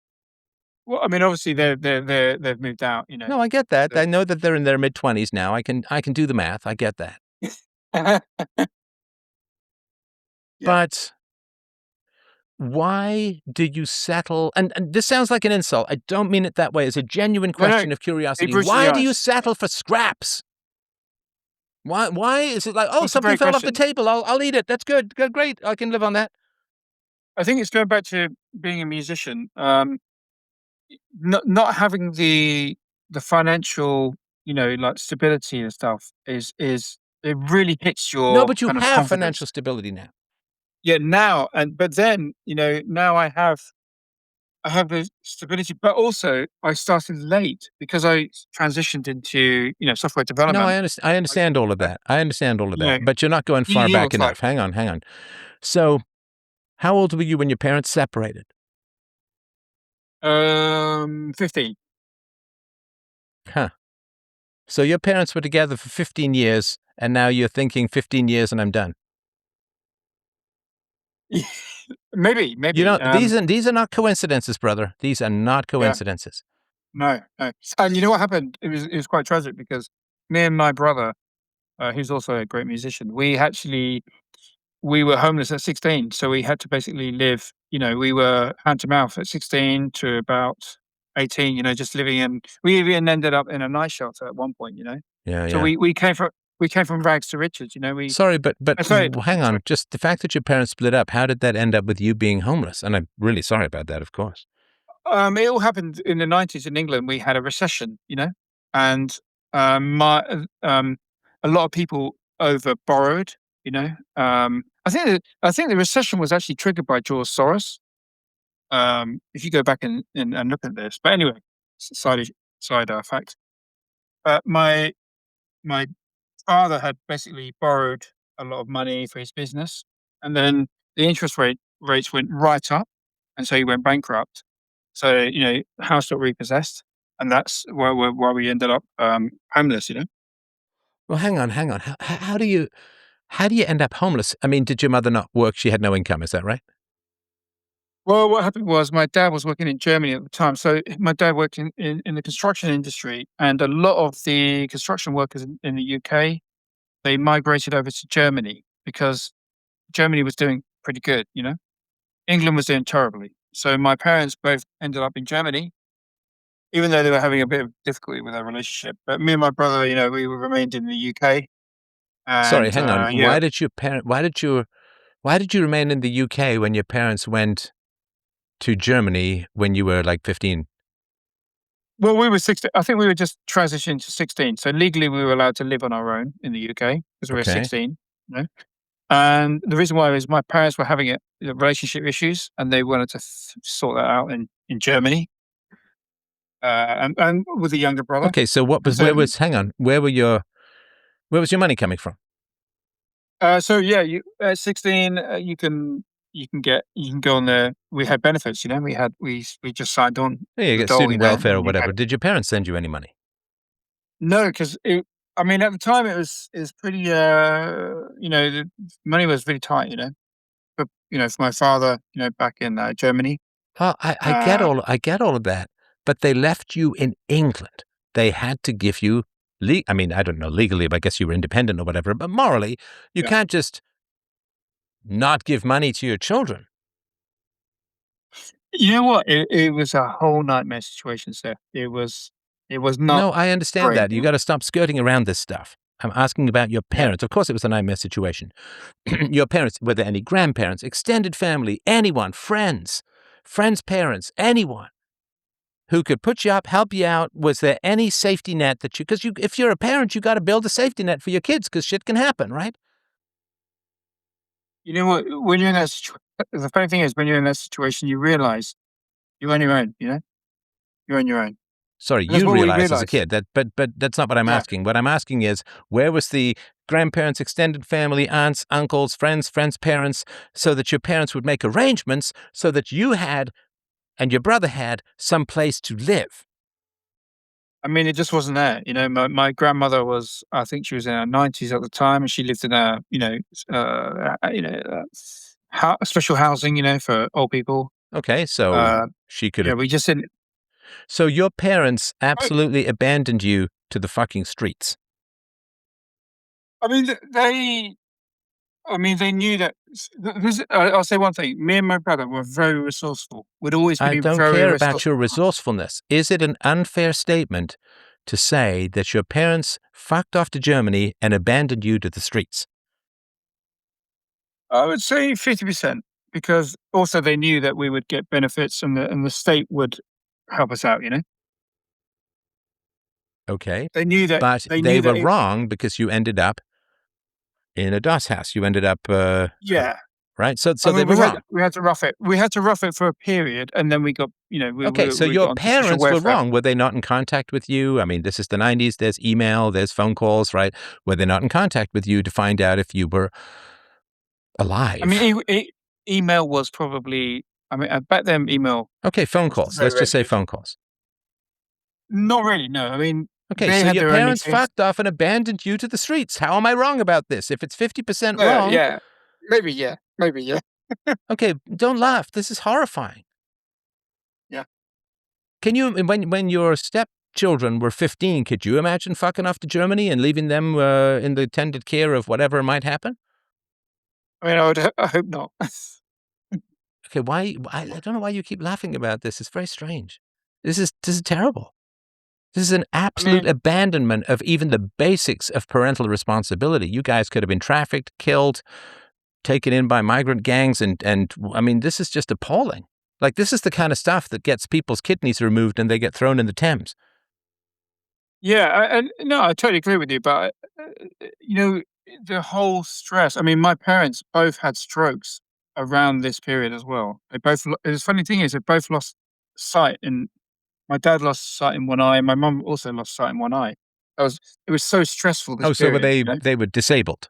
Well, I mean, obviously they've moved out. No, I get that. So- I know that they're in their mid-20s now. I can do the math. I get that. Yeah. But why did you settle? And this sounds like an insult. I don't mean it that way. It's a genuine No, no. question of Be curiosity. brutally Why do you honest. settle for scraps? Why is it like, oh, That's a something great fell off the question. table. I'll eat it. That's good. Good, great. I can live on that. I think it's going back to being a musician. Not having the financial, like stability and stuff is it really hits No, your but you kind of have financial confidence. stability now. Yeah, now but then, now I have the stability, but also I started late because I transitioned into, software No, development. I I, understand all of I that. I understand all of you that. know, But you're not going far back yields like enough. Hang on. So, how old were you when your parents separated? 15. Huh. So your parents were together for 15 years, and now you're thinking 15 years and I'm done. Maybe, You maybe. know, these are not coincidences, brother. These are not Yeah, coincidences. no, no. And you know what happened? It was quite tragic because me and my brother, who's also a great musician, we were homeless at 16, so we had to basically live. We were hand to mouth at 16 to about 18. Just living in. We even ended up in a night shelter at one point. Yeah, So yeah. we came from rags to riches. We Sorry, but sorry, hang sorry. on. Just the fact that your parents split up, how did that end up with you being homeless? And I'm really sorry about that, of course. It all happened in the 90s in England. We had a recession. And my a lot of people over borrowed. I think the recession was actually triggered by George Soros. If you go back and look at this, but anyway, side fact. My father had basically borrowed a lot of money for his business, and then the interest rates went right up, and so he went bankrupt. So house got repossessed, and that's why we ended up homeless. Well, hang on. How do you end up homeless? I mean, did your mother not work? She had no income. Is that right? Well, what happened was my dad was working in Germany at the time. So my dad worked in the construction industry, and a lot of the construction workers in the UK, they migrated over to Germany because Germany was doing pretty good. England was doing terribly. So my parents both ended up in Germany, even though they were having a bit of difficulty with their relationship. But me and my brother, we remained in the UK, Sorry, and hang on. yeah. Why did you remain in the UK when your parents went to Germany when you were like 15? Well, we were 16. I think we were just transitioning to 16. So legally, we were allowed to live on our own in the UK because we were Okay. 16. You know? And the reason why is my parents were having relationship issues, and they wanted to sort that out in Germany, and with a younger brother. Okay, so And so, hang on, where was your money coming from? yeah, you at 16, you can go on there. We had benefits. We just signed on Yeah, you the get dole. student welfare or And you whatever. had Did your parents send you any money? no, because I mean, at the time it was pretty. The money was really tight. But for my father, back in Germany. Well, Uh, I get all of that, but they left you in England. They had to give you I mean, I don't know legally, but I guess you were independent or whatever, but morally, you yeah. can't just not give money to your children. You know what? It was a whole nightmare situation, sir. It was not No, I understand great. that. You got to stop skirting around this stuff. I'm asking about your Yeah. parents. Of course, it was a nightmare situation. Your parents, were there any grandparents, extended family, anyone, friends, parents, anyone who could put you up, help you out? Was there any safety net that because if you're a parent, you got to build a safety net for your kids because shit can happen, right? You know what? When you're in that the funny thing is, when you're in that situation, you realize you're on your own. You're on your own, Sorry, and that's you what we realized as a realized. kid that, but that's not what I'm Yeah. asking. What I'm asking is, where was the grandparents, extended family, aunts, uncles, friends, parents, so that your parents would make arrangements so that you had and your brother had some place to live? I mean, it just wasn't there. My grandmother was, I think she was in her 90s at the time, and she lived in special housing, for old people. Okay, so Uh, she could have. we just didn't. So your parents I absolutely abandoned you to the fucking streets. I mean, they knew that. I'll say one thing. Me and my brother were very resourceful. We'd always I been don't very care about your resourceful. resourcefulness. Is it an unfair statement to say that your parents fucked off to Germany and abandoned you to the streets? I would say 50%, because also they knew that we would get benefits, and the state would help us out. Okay. They knew that. But They they knew were that. wrong because you ended up in a DOS house. You ended up, Yeah. right? So, I they mean, were wrong. we had to rough it. We had to rough it for a period, and then we got, Okay, so we your got onto social parents were welfare. wrong. Were they not in contact with you? I mean, this is the 90s. There's email, there's phone calls, right? Were they not in contact with you to find out if you were I alive? mean, email was probably. I mean, back then, email Okay, phone was calls. very, Let's very just say good. phone calls. Not really. No, I mean, Okay, they so had your their own parents experience. fucked off and abandoned you to the streets. How am I wrong about this? If it's 50% No, wrong, yeah, maybe, yeah, maybe, yeah, okay, don't laugh. This is horrifying. yeah. Can you, when your stepchildren were 15, could you imagine fucking off to Germany and leaving them in the tended care of whatever might happen? I mean, I hope not. Okay, why I don't know why you keep laughing about this. It's very strange. This is terrible. This is an I absolute mean, abandonment of even the basics of parental responsibility. You guys could have been trafficked, killed, taken in by migrant gangs, and I mean, this is just appalling. Like, this is the kind of stuff that gets people's kidneys removed and they get thrown in the Thames. yeah, and no, I totally agree with you. But the whole stress. I mean, my parents both had strokes around this period as well. They both. The funny thing is, they both lost sight, and my dad lost sight in one eye, and my mum also lost sight in one eye. It was so stressful, this Oh, so were period. they were disabled?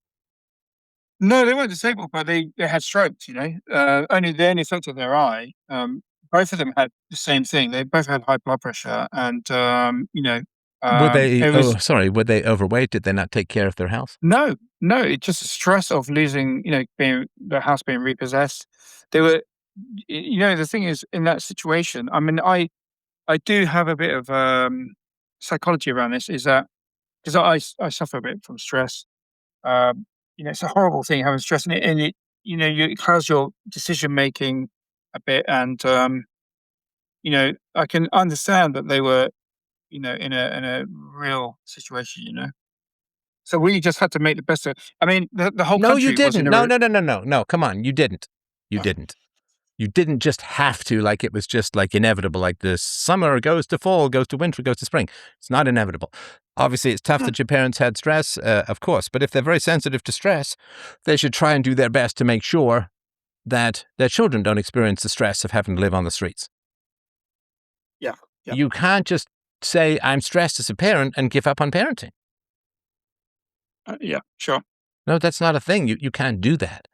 No, they weren't disabled, but they had strokes. Only they only affected their eye. Both of them had the same thing. They both had high blood pressure, and Were they? it Oh, was sorry. Were they overweight? Did they not take care of their health? no, no. It's just the stress of losing, being the house being repossessed. They were, the thing is, in that situation. I mean, I do have a bit of psychology around this. Is that because I suffer a bit from stress. It's a horrible thing having stress, it clouds your decision making a bit, and I can understand that they were, in a real situation. So we just had to make the best of. I mean, the whole No, you country was in didn't. a. No, no, no, no, no, no. Come on, you didn't. You didn't. You didn't just have to, like it was just like inevitable, like the summer goes to fall, goes to winter, goes to spring. It's not inevitable. Obviously, it's tough that your parents had stress, of course, but if they're very sensitive to stress, they should try and do their best to make sure that their children don't experience the stress of having to live on the streets. Yeah, yeah, You can't just say, I'm stressed as a parent and give up on parenting. yeah, sure. No, that's not a thing. You can't do that.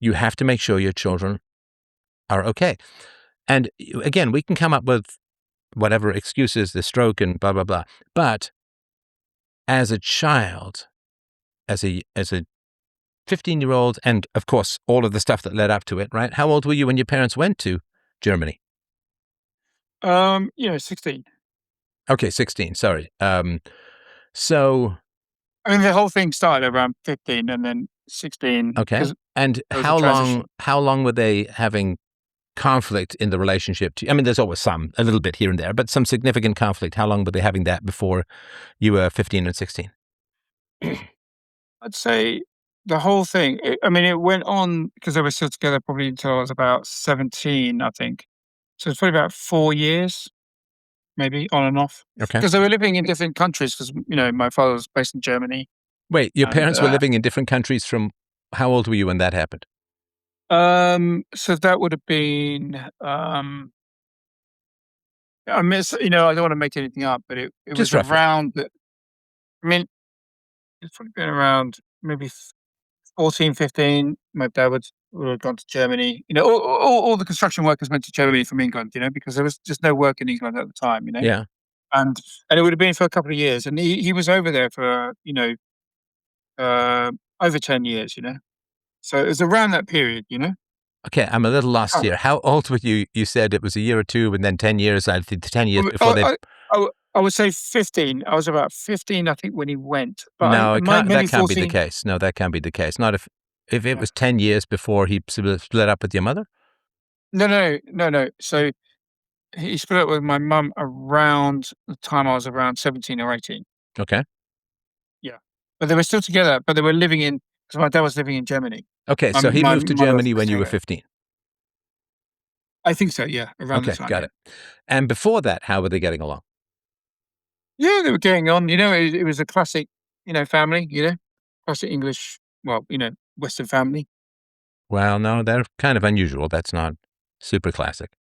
You have to make sure your children are okay. And again, we can come up with whatever excuses, the stroke and blah, blah, blah. But as a child, as a 15-year-old, and of course, all of the stuff that led up to it, right? How old were you when your parents went to Germany? 16. Okay, 16, sorry. So, I mean, the whole thing started around 15, and then 16, okay. because And there was a transition. how long were they having conflict in the relationship I mean, there's always a little bit here and there, but some significant conflict. How long were they having that before you were 15 and 16? I'd say the whole thing. I mean, it went on because they were still together probably until I was about 17, I think. So it's probably about 4 years, maybe on and off, Okay. because they were living in different countries. Because my father was based in Germany, Wait, your and parents were living in different countries from how old were you when that happened? so that would have been. I miss. I don't want to make anything up, but it Just was roughly. around. I mean, it's probably been around maybe 14, 15. My dad would have gone to Germany. All the construction workers went to Germany from England, because there was just no work in England at the time, Yeah. and it would have been for a couple of years. And he was over there for, over 10 years, So it was around that period. Okay, I'm a little lost Oh, here. How old were you? You said it was a year or two and then 10 years. I think 10 years I, before they. I, I would say 15. I was about 15, I think, when he went, but No, I might that maybe can't be the 14. case. No, that can't be the case. Not if it Yeah. was 10 years before he split up with your mother? No, no, no, no. So he split up with my mum around the time I was around 17 or 18. Okay. Yeah. But they were still together, but they were living because my dad was living in Germany. Okay, My so he my moved to mother was Germany when you were here. 15. I think so, yeah, around the Okay, time, got yeah. it. And before that, how were they getting along? Yeah, they were getting on, it was a classic, family, classic English, well, Western family. Well, no, they're kind of unusual. That's not super classic.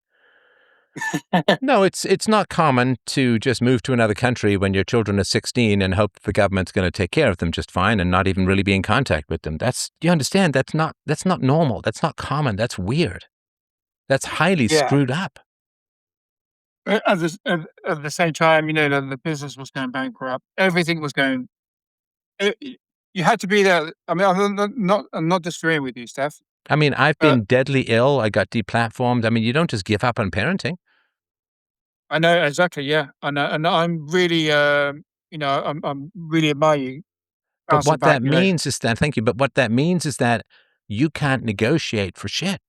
No, it's not common to just move to another country when your children are 16 and hope the government's going to take care of them just fine and not even really be in contact with them. You understand, that's not normal. That's not common. That's weird. That's highly Yeah. screwed up. At the same time, the business was going bankrupt. Everything was going. It, you had to be there. I mean, I'm not disagreeing with you, Steph. I mean, I've But been deadly ill. I got deplatformed. I mean, you don't just give up on parenting. I know exactly. Yeah, I know, and I'm really, I'm really admire you But bouncing what back. that means is that, thank you, but what that means is that you can't negotiate for shit.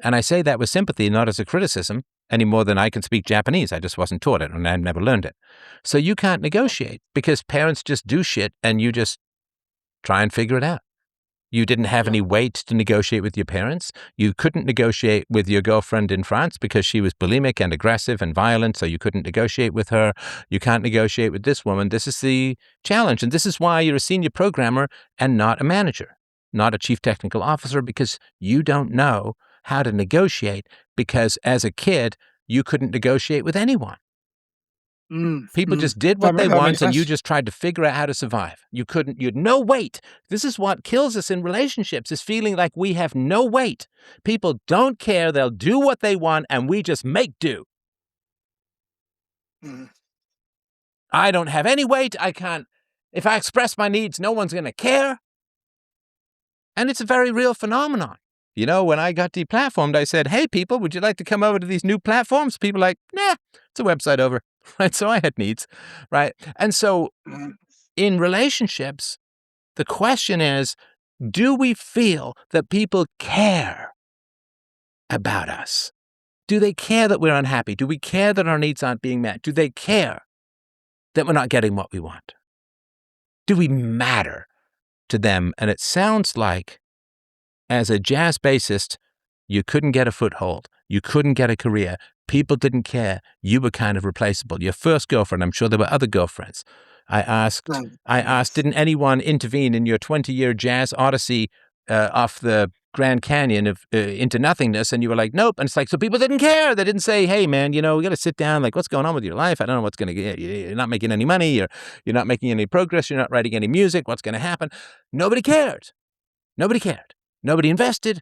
And I say that with sympathy, not as a criticism, any more than I can speak Japanese. I just wasn't taught it and I've never learned it. So you can't negotiate because parents just do shit and you just try and figure it out. You didn't have Yeah. any weight to negotiate with your parents. You couldn't negotiate with your girlfriend in France because she was bulimic and aggressive and violent, so you couldn't negotiate with her. You can't negotiate with this woman. This is the challenge, and this is why you're a senior programmer and not a manager, not a chief technical officer, because you don't know how to negotiate because as a kid, you couldn't negotiate with anyone. People just did what they That makes want, and you sense. just tried to figure out how to survive. You had no weight. This is what kills us in relationships, is feeling like we have no weight. People don't care. They'll do what they want, and we just make do. Mm. I don't have any weight. I can't. If I express my needs, no one's going to care. And it's a very real phenomenon. When I got deplatformed, I said, hey, people, would you like to come over to these new platforms? People are like, nah, it's a website over. Right? So I had needs. Right? And so Mm. in relationships, the question is, do we feel that people care about us? Do they care that we're unhappy? Do we care that our needs aren't being met? Do they care that we're not getting what we want? Do we matter to them? And it sounds like, as a jazz bassist, you couldn't get a foothold. You couldn't get a career. People didn't care. You were kind of replaceable. Your first girlfriend, I'm sure there were other girlfriends. I asked, didn't anyone intervene in your 20-year jazz odyssey off the Grand Canyon into nothingness? And you were like, nope. And it's like, so people didn't care. They didn't say, hey, man, we got to sit down. Like, what's going on with your life? I don't know what's going to get. You're not making any money. You're not making any progress. You're not writing any music. What's going to happen? Nobody cared. Nobody cared. Nobody invested.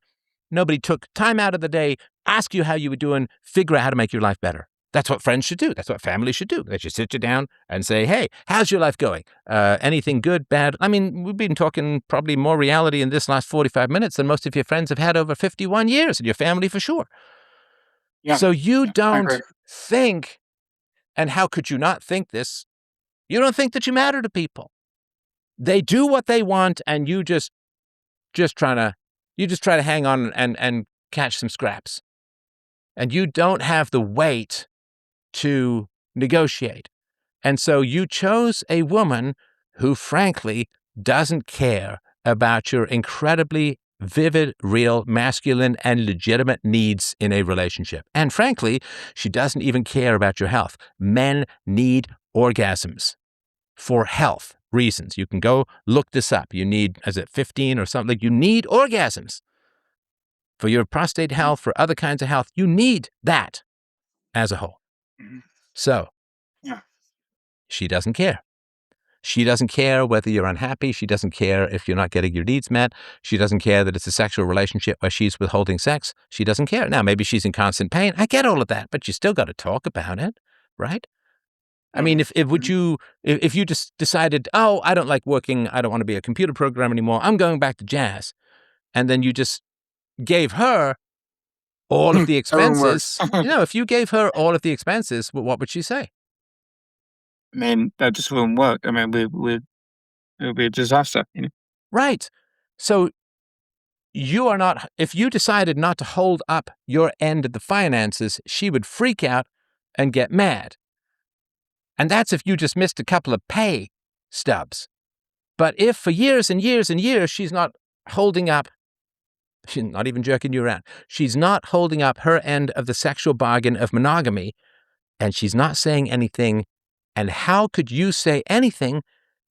Nobody took time out of the day, ask you how you were doing, figure out how to make your life better. That's what friends should do. That's what family should do. They should sit you down and say, hey, how's your life going? Anything good, bad? I mean, we've been talking probably more reality in this last 45 minutes than most of your friends have had over 51 years, and your family for sure. Yeah, So you I agree. don't think, and how could you not think this? You don't think that you matter to people. They do what they want, and you just try to hang on and catch some scraps. and you don't have the weight to negotiate. And so you chose a woman who, frankly, doesn't care about your incredibly vivid, real, masculine, and legitimate needs in a relationship. And frankly, she doesn't even care about your health. Men need orgasms for health reasons. You can go look this up. You need, is it 15 or something? You need orgasms for your prostate health, for other kinds of health. You need that as a whole. So Yeah. she doesn't care. She doesn't care whether you're unhappy. She doesn't care if you're not getting your needs met. She doesn't care that it's a sexual relationship where she's withholding sex. She doesn't care. Now, maybe she's in constant pain. I get all of that, but you still got to talk about it, right? I mean, if you just decided, oh, I don't like working, I don't want to be a computer programmer anymore, I'm going back to jazz, and then you just gave her all of the Everyone works. expenses, if you gave her all of the expenses, what would she say? I mean, that just wouldn't work. I mean, it would be a disaster. Right. So you are not, if you decided not to hold up your end of the finances, she would freak out and get mad. And that's if you just missed a couple of pay stubs. But if for years and years and years she's not holding up, she's not even jerking you around, she's not holding up her end of the sexual bargain of monogamy, and she's not saying anything, and how could you say anything?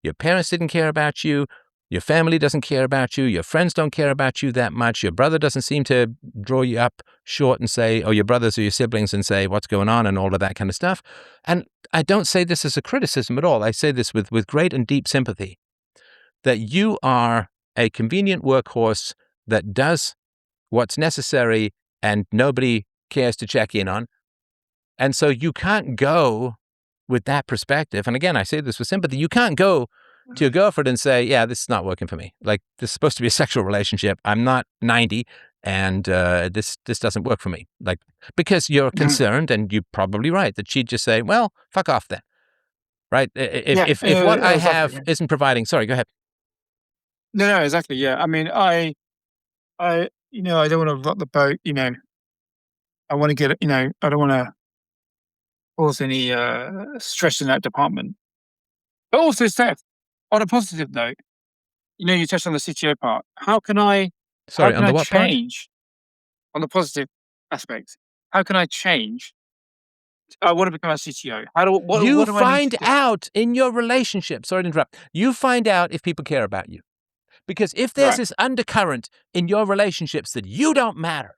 Your parents didn't care about you. Your family doesn't care about you. Your friends don't care about you that much. Your brother doesn't seem to draw you up short and say, or your brothers or your siblings and say, what's going on and all of that kind of stuff. And I don't say this as a criticism at all. I say this with great and deep sympathy, that you are a convenient workhorse that does what's necessary and nobody cares to check in on. And so you can't go with that perspective. And again, I say this with sympathy. You can't go to your girlfriend and say, yeah, this is not working for me. Like, this is supposed to be a sexual relationship. I'm not 90 and this doesn't work for me. Like, because you're concerned, and you're probably right, that she'd just say, well, fuck off then. Right? If what I have isn't providing, sorry, go ahead. No, exactly. Yeah. I mean, I don't want to rock the boat, I want to get, I don't want to cause any stress in that department. But also, Steph, on a positive note, you touched on the CTO part. How can I On the what part? change on the positive aspect? How can I change? I want to become a CTO. What do I need to find do? out in your relationship. Sorry to interrupt. You find out if people care about you. Because if there's Right. this undercurrent in your relationships that you don't matter,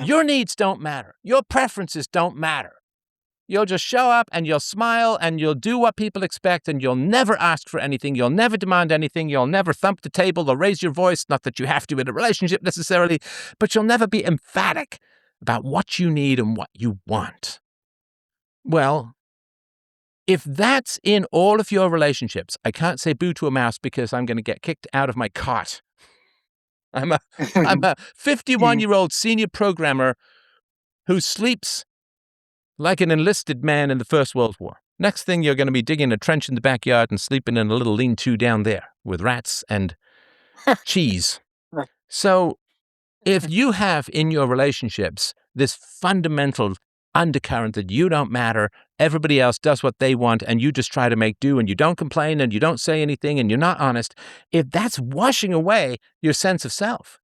your needs don't matter, your preferences don't matter, you'll just show up and you'll smile and you'll do what people expect, and you'll never ask for anything, you'll never demand anything, you'll never thump the table or raise your voice, not that you have to in a relationship necessarily, but you'll never be emphatic about what you need and what you want. Well, if that's in all of your relationships, I can't say boo to a mouse because I'm going to get kicked out of my cot. I'm a 51-year-old senior programmer who sleeps like an enlisted man in the First World War. Next thing, you're going to be digging a trench in the backyard and sleeping in a little lean-to down there with rats and cheese. So if you have in your relationships this fundamental undercurrent that you don't matter, everybody else does what they want, and you just try to make do, and you don't complain, and you don't say anything, and you're not honest, if that's washing away your sense of self,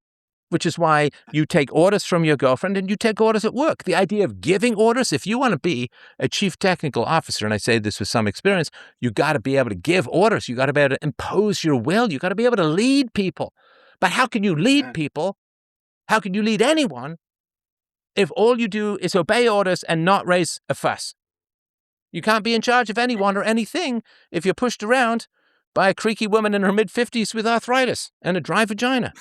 which is why you take orders from your girlfriend and you take orders at work. The idea of giving orders, if you want to be a chief technical officer, and I say this with some experience, you got to be able to give orders. You got to be able to impose your will. You got to be able to lead people. But how can you lead people? How can you lead anyone if all you do is obey orders and not raise a fuss? You can't be in charge of anyone or anything if you're pushed around by a creaky woman in her mid-50s with arthritis and a dry vagina.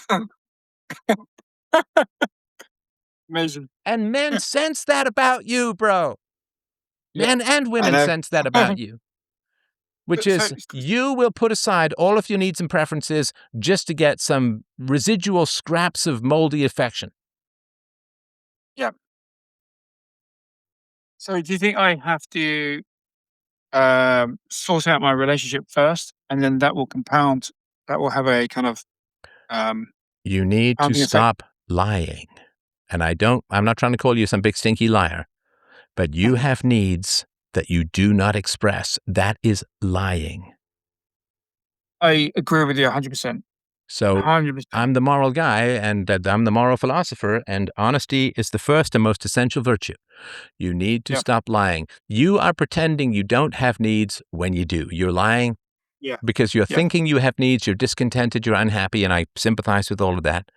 Amazing. And men sense that about you, bro. Men and women sense that about you. Which is, you will put aside all of your needs and preferences just to get some residual scraps of moldy affection. Yeah. So do you think I have to sort out my relationship first, and then that will compound, that will have a kind of you need to compounding effect? stop lying. and I'm not trying to call you some big stinky liar, but you have needs that you do not express. That is lying. I agree with you 100%. So 100%. I'm the moral guy, and I'm the moral philosopher, and honesty is the first and most essential virtue. You need to Yeah. stop lying. You are pretending you don't have needs when you do. You're lying because you're thinking you have needs, you're discontented, you're unhappy, and I sympathize with all of that.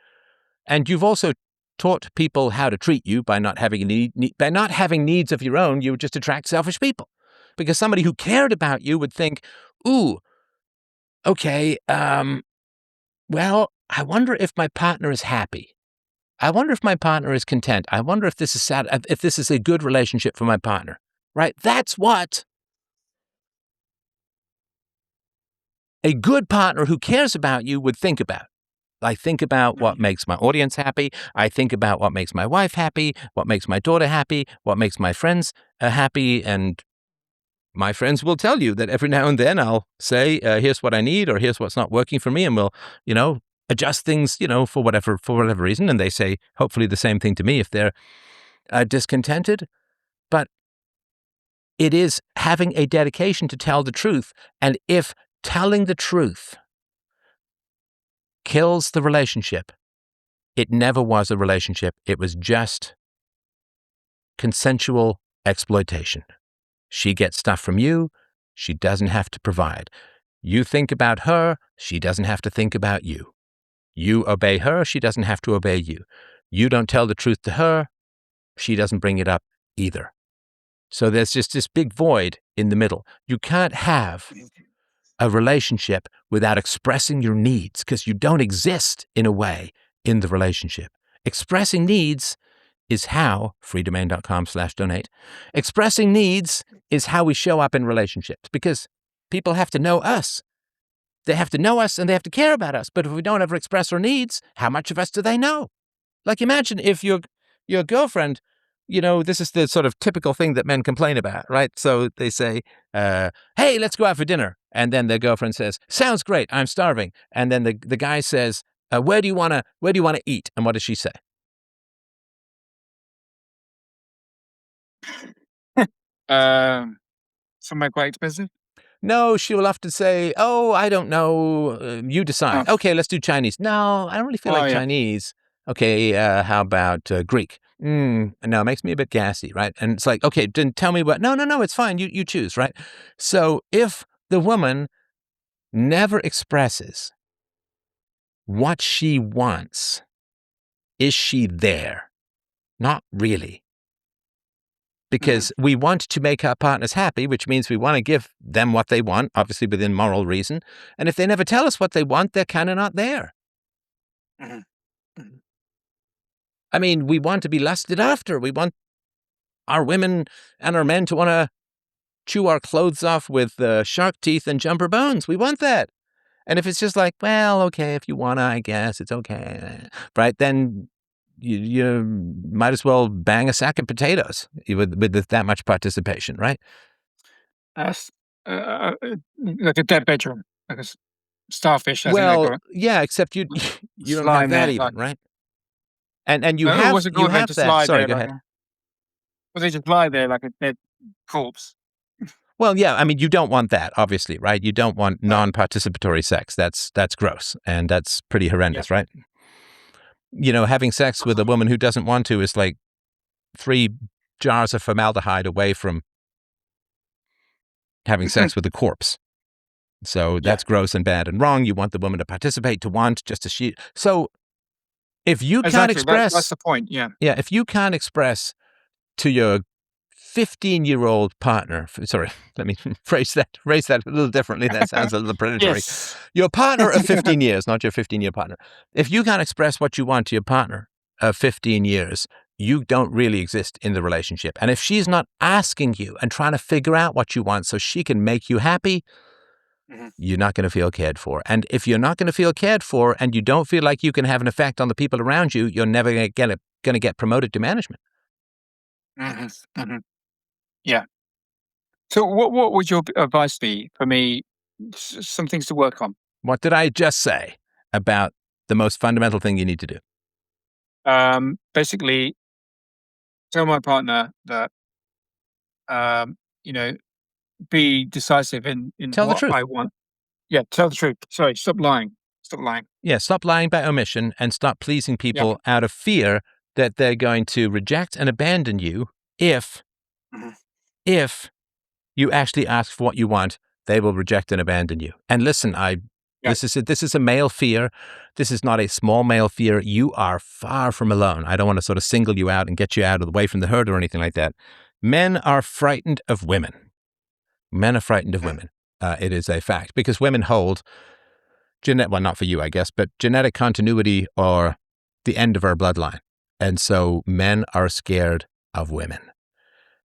And you've also taught people how to treat you by not having by not having needs of your own. You would just attract selfish people, because somebody who cared about you would think, "Ooh, okay, well, I wonder if my partner is happy. I wonder if my partner is content. I wonder if this is sad, if this is a good relationship for my partner." Right? That's what a good partner who cares about you would think about. I think about what makes my audience happy. I think about what makes my wife happy, what makes my daughter happy, what makes my friends happy. And my friends will tell you that every now and then I'll say, here's what I need, or here's what's not working for me. And we'll, adjust things, for whatever reason. And they say, hopefully the same thing to me if they're discontented. But it is having a dedication to tell the truth. And if telling the truth kills the relationship, it never was a relationship. It was just consensual exploitation. She gets stuff from you. She doesn't have to provide. You think about her. She doesn't have to think about you. You obey her. She doesn't have to obey you. You don't tell the truth to her. She doesn't bring it up either. So there's just this big void in the middle. You can't have a relationship without expressing your needs, because you don't exist in a way in the relationship. Expressing needs is how, freedomain.com/donate, expressing needs is how we show up in relationships, because people have to know us. They have to know us and they have to care about us. But if we don't ever express our needs, how much of us do they know? Like, imagine if your girlfriend, this is the sort of typical thing that men complain about, right? So they say, hey, let's go out for dinner. And then their girlfriend says, sounds great, I'm starving. And then the guy says, where do you want to eat? And what does she say? Somewhere quite expensive. No, she will often say, oh, I don't know, you decide. Oh. Okay, let's do Chinese. No, I don't really feel like Chinese. Okay, how about Greek? No, it makes me a bit gassy, right? And it's like, okay, then tell me what. No, it's fine. You choose, right? So if the woman never expresses what she wants, is she there? Not really. Because we want to make our partners happy, which means we want to give them what they want, obviously within moral reason. And if they never tell us what they want, they're kind of not there. I mean, we want to be lusted after. We want our women and our men to want to chew our clothes off with shark teeth and jumper bones. We want that. And if it's just like, well, okay, if you want to, I guess it's okay, right? Then you might as well bang a sack of potatoes with that much participation, right? That's like a dead bedroom, like a starfish. I think they Well, call it. yeah, except you don't have that even, right? And you what's it have called? They just that. lie Sorry, there. go ahead. Well, they just lie there like a dead corpse. Well, yeah, I mean, you don't want that, obviously, right? You don't want No. non-participatory sex. That's gross, and that's pretty horrendous, right? Having sex with a woman who doesn't want to is like 3 jars of formaldehyde away from having sex with a corpse. So that's gross and bad and wrong. You want the woman to participate, to want, just as she. So if you can't express, that's the point. Yeah. Yeah, if you can't express to your 15-year-old partner, sorry, let me phrase that a little differently. That sounds a little predatory. Yes. Your partner of 15 years, not your 15-year partner. If you can't express what you want to your partner of 15 years, you don't really exist in the relationship. And if she's not asking you and trying to figure out what you want so she can make you happy, you're not going to feel cared for. And if you're not going to feel cared for and you don't feel like you can have an effect on the people around you, you're never going to get promoted to management. Yeah. So what would your advice be for me? Some things to work on. What did I just say about the most fundamental thing you need to do? basically tell my partner that, you know, be decisive in Tell the what truth. I want. Yeah, tell the truth. Sorry, stop lying. Stop lying. Yeah, stop lying by omission and stop pleasing Yeah. people out of fear that they're going to reject and abandon you if Mhm. you actually ask for what you want, they will reject and abandon you. And listen, Yeah. this is a male fear. This is not a small male fear. You are far from alone. I don't want to sort of single you out and get you out of the way from the herd or anything like that. Men are frightened of women. Men are frightened of Yeah. women. It is a fact because women hold well, not for you, I guess, but genetic continuity or the end of our bloodline. And so men are scared of women.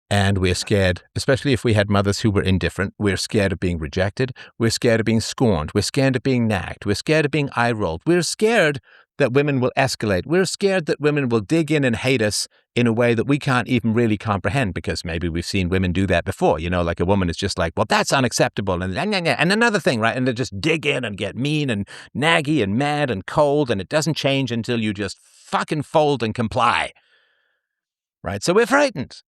And we're scared, especially if we had mothers who were indifferent, we're scared of being rejected. We're scared of being scorned. We're scared of being nagged. We're scared of being eye-rolled. We're scared that women will escalate. We're scared that women will dig in and hate us in a way that we can't even really comprehend because maybe we've seen women do that before. You know, like a woman is just like, well, that's unacceptable. And another thing, right? And they just dig in and get mean and naggy and mad and cold. And it doesn't change until you just fucking fold and comply. Right? So we're frightened.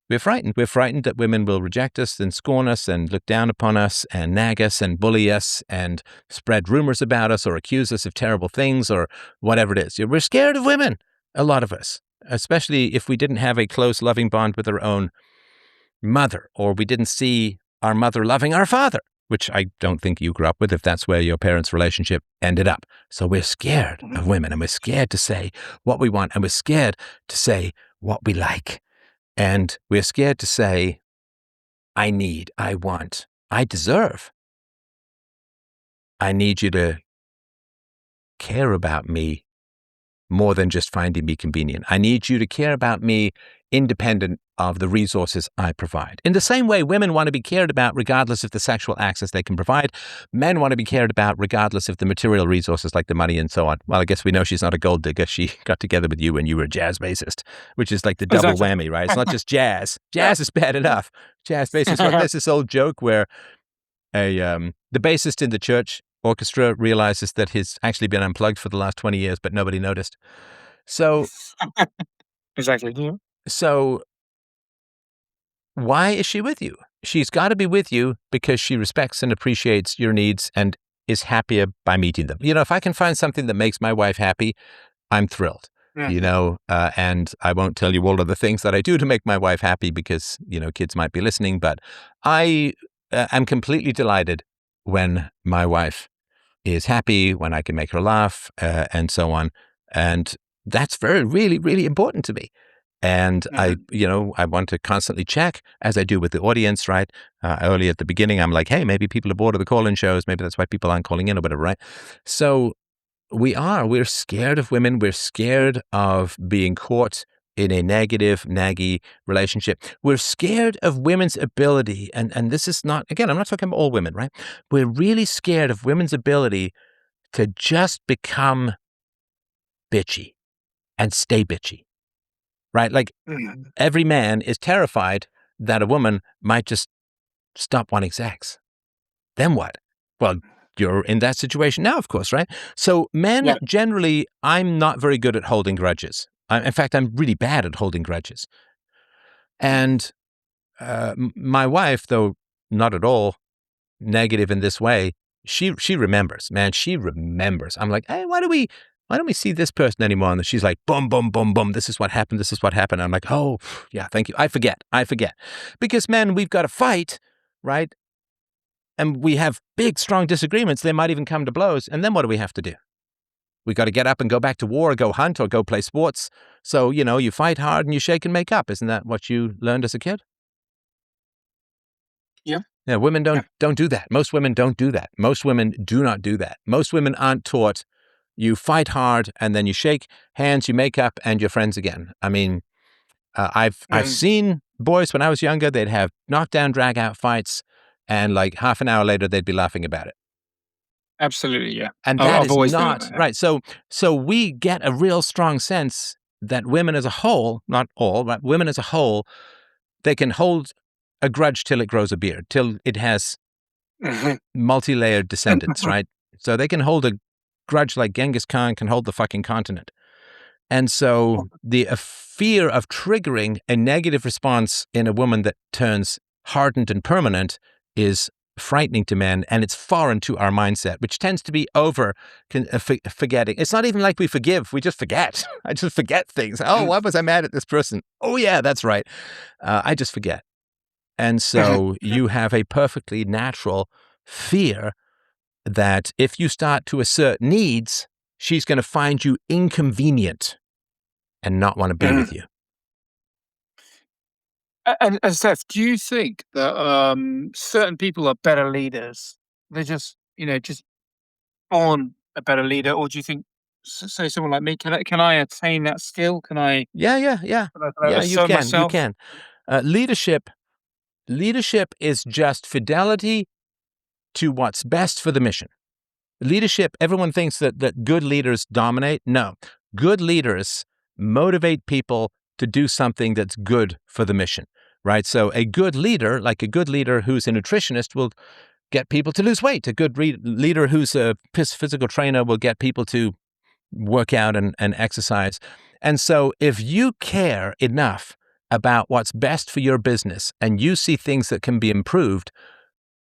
We're frightened. We're frightened that women will reject us and scorn us and look down upon us and nag us and bully us and spread rumors about us or accuse us of terrible things or whatever it is. We're scared of women, a lot of us, especially if we didn't have a close, loving bond with our own mother or we didn't see our mother loving our father, which I don't think you grew up with if that's where your parents' relationship ended up. So we're scared of women and we're scared to say what we want and we're scared to say what we like. And we're scared to say, I need, I want, I deserve. I need you to care about me more than just finding me convenient. I need you to care about me independent of the resources I provide. In the same way, women want to be cared about regardless of the sexual access they can provide. Men want to be cared about regardless of the material resources like the money and so on. Well, I guess we know she's not a gold digger. She got together with you when you were a jazz bassist, which is like the double Exactly. whammy, right? It's not just jazz. Yeah. Jazz is bad enough. Jazz bassist. Well, there's this old joke where the bassist in the church orchestra realizes that he's actually been unplugged for the last 20 years, but nobody noticed. So, Exactly. Yeah. so why is she with you? She's got to be with you because she respects and appreciates your needs and is happier by meeting them. You know, if I can find something that makes my wife happy, I'm thrilled. You know, and I won't tell you all of the things that I do to make my wife happy because, you know, kids might be listening, but I am completely delighted when my wife is happy, when I can make her laugh, and so on. And that's really, really important to me. And I want to constantly check, as I do with the audience, right? Early at the beginning, I'm like, hey, maybe people are bored of the call-in shows. Maybe that's why people aren't calling in or whatever, right? So we're scared of women. We're scared of being caught in a negative, naggy relationship. We're scared of women's ability. And this is not, again, I'm not talking about all women, right? We're really scared of women's ability to just become bitchy and stay bitchy, right? Like every man is terrified that a woman might just stop wanting sex. Then what? Well, you're in that situation now, of course, right? So men generally, I'm not very good at holding grudges. In fact, I'm really bad at holding grudges. And my wife, though not at all negative in this way, she remembers, man, she remembers. I'm like, hey, why don't we see this person anymore? And she's like, boom, boom, boom, boom. This is what happened. This is what happened. I'm like, oh, yeah, thank you. I forget. Because men, we've got to fight, right? And we have big, strong disagreements. They might even come to blows. And then what do we have to do? We got to get up and go back to war, or go hunt, or go play sports. So, you know, you fight hard and you shake and make up. Isn't that what you learned as a kid? Yeah. Yeah, women don't do that. Most women don't do that. Most women do not do that. Most women aren't taught you fight hard and then you shake hands, you make up, and you're friends again. I mean, I've seen boys when I was younger, they'd have knockdown, drag out fights, and like half an hour later, they'd be laughing about it. Absolutely, yeah. And that I've is always not been, right. So we get a real strong sense that women as a whole, not all, but women as a whole, they can hold a grudge till it grows a beard, till it has multi-layered descendants, right? So they can hold a grudge like Genghis Khan can hold the fucking continent. And so the fear of triggering a negative response in a woman that turns hardened and permanent is frightening to men, and it's foreign to our mindset, which tends to be forgetting. It's not even like we forgive, we just forget. I just forget things. Oh, why was I mad at this person? Oh yeah, that's right. I just forget. And so you have a perfectly natural fear that if you start to assert needs, she's going to find you inconvenient and not want to be with you. And Seth, do you think that certain people are better leaders? They're just, just born a better leader, or do you think, say, someone like me, can I attain that skill? Can I, Yeah. can I Yeah, you assert can. You myself? can. Leadership is just fidelity to what's best for the mission. Leadership, everyone thinks that good leaders dominate. No, good leaders motivate people to do something that's good for the mission, right? So a good leader, like a good leader who's a nutritionist, will get people to lose weight. A good leader who's a physical trainer will get people to work out and exercise. And so if you care enough about what's best for your business and you see things that can be improved,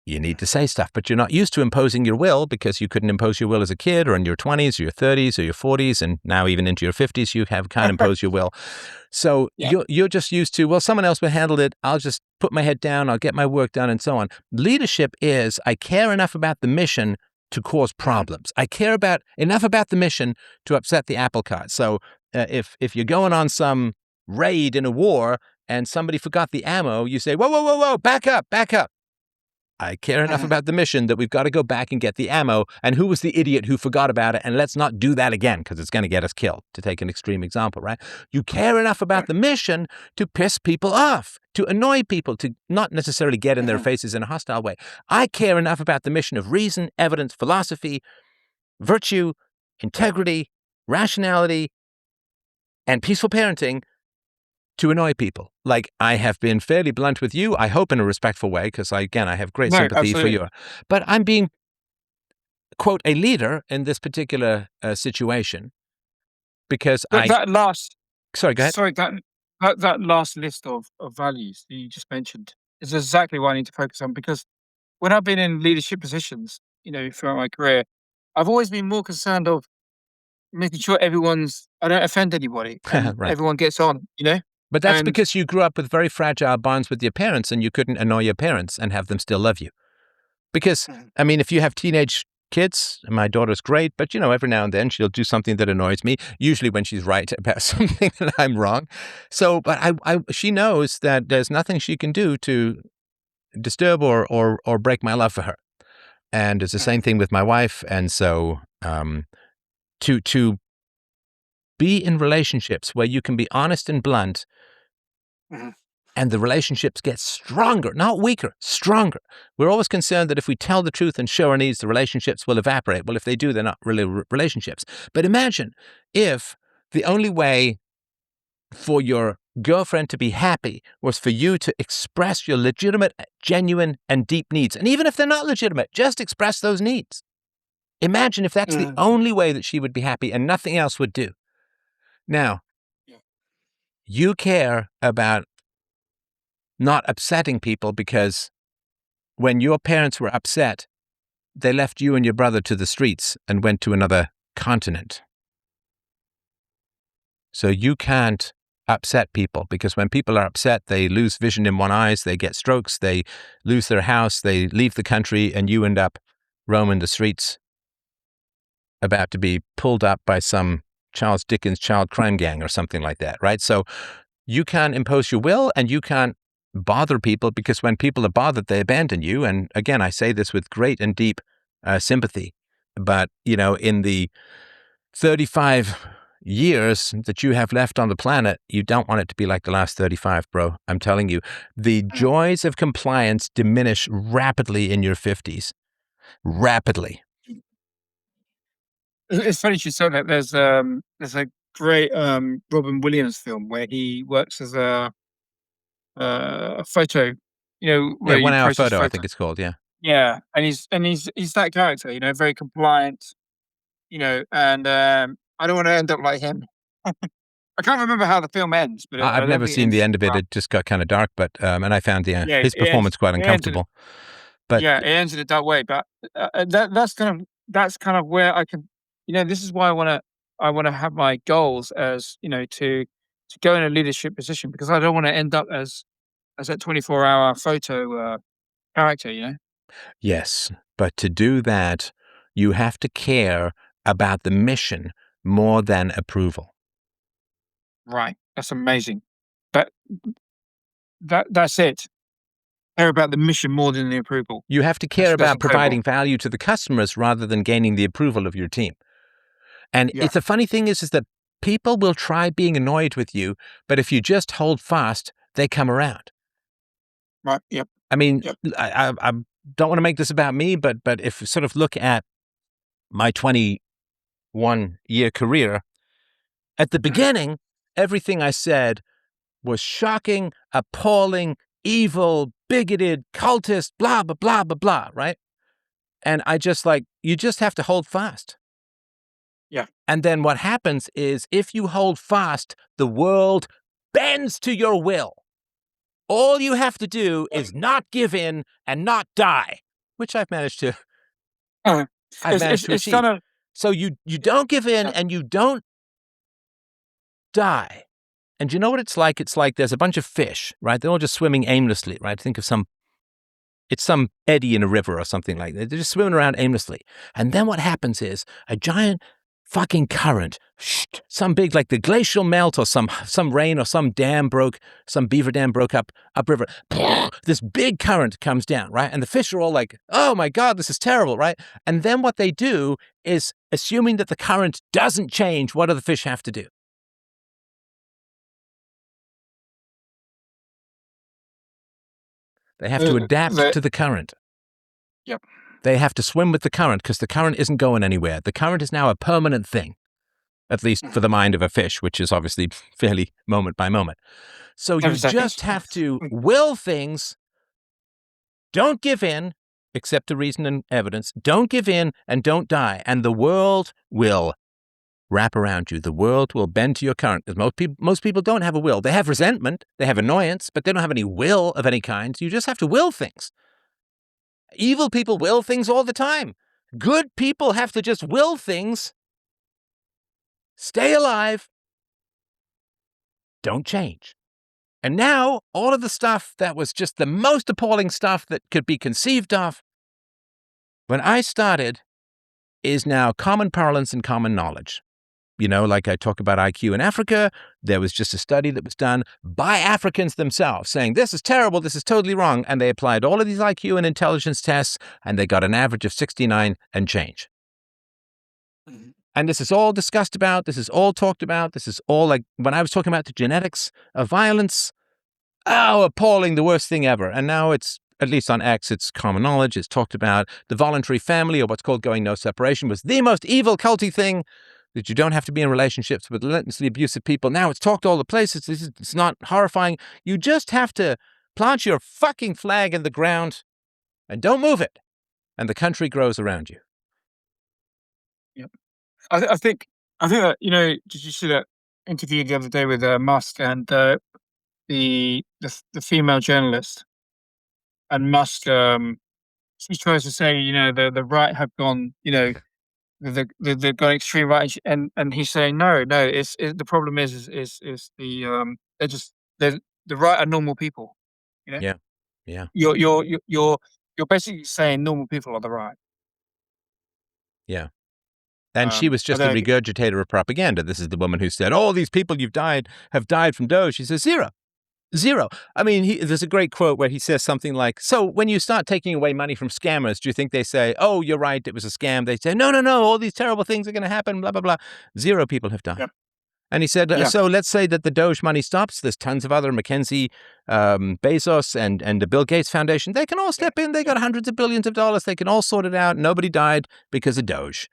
you need to say stuff, but you're not used to imposing your will because you couldn't impose your will as a kid or in your 20s or your 30s or your 40s, and now even into your 50s, you can't impose your will. So you're just used to, well, someone else will handle it. I'll just put my head down. I'll get my work done and so on. Leadership is, I care enough about the mission to cause problems. I care enough about the mission to upset the apple cart. So if you're going on some raid in a war and somebody forgot the ammo, you say, whoa, back up. I care enough about the mission that we've got to go back and get the ammo. And who was the idiot who forgot about it? And let's not do that again because it's going to get us killed, to take an extreme example, right? You care enough about the mission to piss people off, to annoy people, to not necessarily get in their faces in a hostile way. I care enough about the mission of reason, evidence, philosophy, virtue, integrity, rationality, and peaceful parenting to annoy people. Like, I have been fairly blunt with you, I hope in a respectful way, because I have great No, sympathy for absolutely. you. But I'm being, quote, a leader in this particular situation because But that last, sorry, go ahead. sorry, that last list of values that you just mentioned is exactly what I need to focus on, because when I've been in leadership positions, throughout my career, I've always been more concerned of making sure I don't offend anybody and Right. everyone gets on, But that's and because you grew up with very fragile bonds with your parents and you couldn't annoy your parents and have them still love you. Because, I mean, if you have teenage kids, my daughter's great, but, every now and then she'll do something that annoys me, usually when she's right about something that I'm wrong. So, but she knows that there's nothing she can do to disturb or break my love for her. And it's the same thing with my wife. And so, to be in relationships where you can be honest and blunt, and the relationships get stronger, not weaker, stronger. We're always concerned that if we tell the truth and show our needs, the relationships will evaporate. Well, if they do, they're not really relationships. But imagine if the only way for your girlfriend to be happy was for you to express your legitimate, genuine, and deep needs. And even if they're not legitimate, just express those needs. Imagine if that's the only way that she would be happy and nothing else would do. Now, you care about not upsetting people because when your parents were upset, they left you and your brother to the streets and went to another continent. So you can't upset people because when people are upset, they lose vision in one eye, they get strokes, they lose their house, they leave the country, and you end up roaming the streets about to be pulled up by some Charles Dickens child crime gang or something like that, right? So you can't impose your will and you can't bother people because when people are bothered, they abandon you. And again, I say this with great and deep sympathy. But, in the 35 years that you have left on the planet, you don't want it to be like the last 35, bro. I'm telling you, the joys of compliance diminish rapidly in your 50s. Rapidly. it's funny you should say that. There's a great Robin Williams film where he works as a photo, Yeah, where you 1 hour process photo, I photo. think it's called. Yeah. Yeah, and he's that character, very compliant, and I don't want to end up like him. I can't remember how the film ends, but I I've don't never think it seen the ends end of it. well. It just got kind of dark, but and I found Yeah, his performance quite it ends uncomfortable. But it ends in a dark way. But that's kind of where I can, this is why I want to have my goals as to go in a leadership position, because I don't want to end up as that 24-hour photo character. yes, but to do that, you have to care about the mission more than approval. Right. That's amazing. But that's it. Care about the mission more than the approval. You have to care That's about incredible. providing value to the customers rather than gaining the approval of your team. And Yeah. it's a funny thing is that people will try being annoyed with you, but if you just hold fast, they come around. Right. Yep. I mean, Yep. I don't want to make this about me, but if you sort of look at my 21-year career, at the Mhm. beginning, everything I said was shocking, appalling, evil, bigoted, cultist, blah, blah, blah, blah, blah, right? And I just you just have to hold fast. Yeah. And then what happens is if you hold fast, the world bends to your will. All you have to do is not give in and not die, which I've managed to Uh, it's achieve. kind of So you don't give in yeah. and you don't die. And you know what it's like? It's like there's a bunch of fish, right? They're all just swimming aimlessly, right? Think of it's some eddy in a river or something like that. They're just swimming around aimlessly. And then what happens is a giant fucking current, some big, like the glacial melt or some rain or some beaver dam broke upriver. This big current comes down, right? And the fish are all like, oh my God, this is terrible, right? And then what they do is, assuming that the current doesn't change, what do the fish have to do? They have to adapt to the current. Yep. They have to swim with the current because the current isn't going anywhere. The current is now a permanent thing, at least for the mind of a fish, which is obviously fairly moment by moment. So you 7 seconds. just have to will things. Don't give in, accept the reason and evidence. Don't give in and don't die. And the world will wrap around you. The world will bend to your current. Most people don't have a will. They have resentment, they have annoyance, but they don't have any will of any kind. You just have to will things. Evil people will things all the time. Good people have to just will things. Stay alive. Don't change. And now, all of the stuff that was just the most appalling stuff that could be conceived of when I started is now common parlance and common knowledge. Like I talk about IQ in Africa, there was just a study that was done by Africans themselves saying, this is terrible, this is totally wrong. And they applied all of these IQ and intelligence tests, and they got an average of 69 and change. Mm-hmm. And this is all discussed about, this is all talked about, this is all like, when I was talking about the genetics of violence, appalling, the worst thing ever. And now it's, at least on X, it's common knowledge, it's talked about. The voluntary family, or what's called going no separation, was the most evil, culty thing, that you don't have to be in relationships with relentlessly abusive people. Now it's talked all the places. It's not horrifying. You just have to plant your fucking flag in the ground and don't move it. And the country grows around you. Yep. I think that, did you see that interview the other day with Musk and the female journalist? And Musk, she tries to say, the right have gone, they've gone extreme right, and he's saying no, the problem is the they're the right are normal people, you know. Yeah, yeah, You're basically saying normal people are the right. yeah. And she was I just a don't know. regurgitator of propaganda. This is the woman who said, all these people have died from Doge. She says, zero. I mean, there's a great quote where he says something like, so when you start taking away money from scammers, do you think they say, oh, you're right, it was a scam? They say, no, all these terrible things are going to happen, blah, blah, blah. 0 people have died. Yep. And he said, Yeah. so let's say that the Doge money stops. There's tons of other Mackenzie, Bezos, and the Bill Gates Foundation. They can all step in. They got hundreds of billions of dollars. They can all sort it out. Nobody died because of Doge.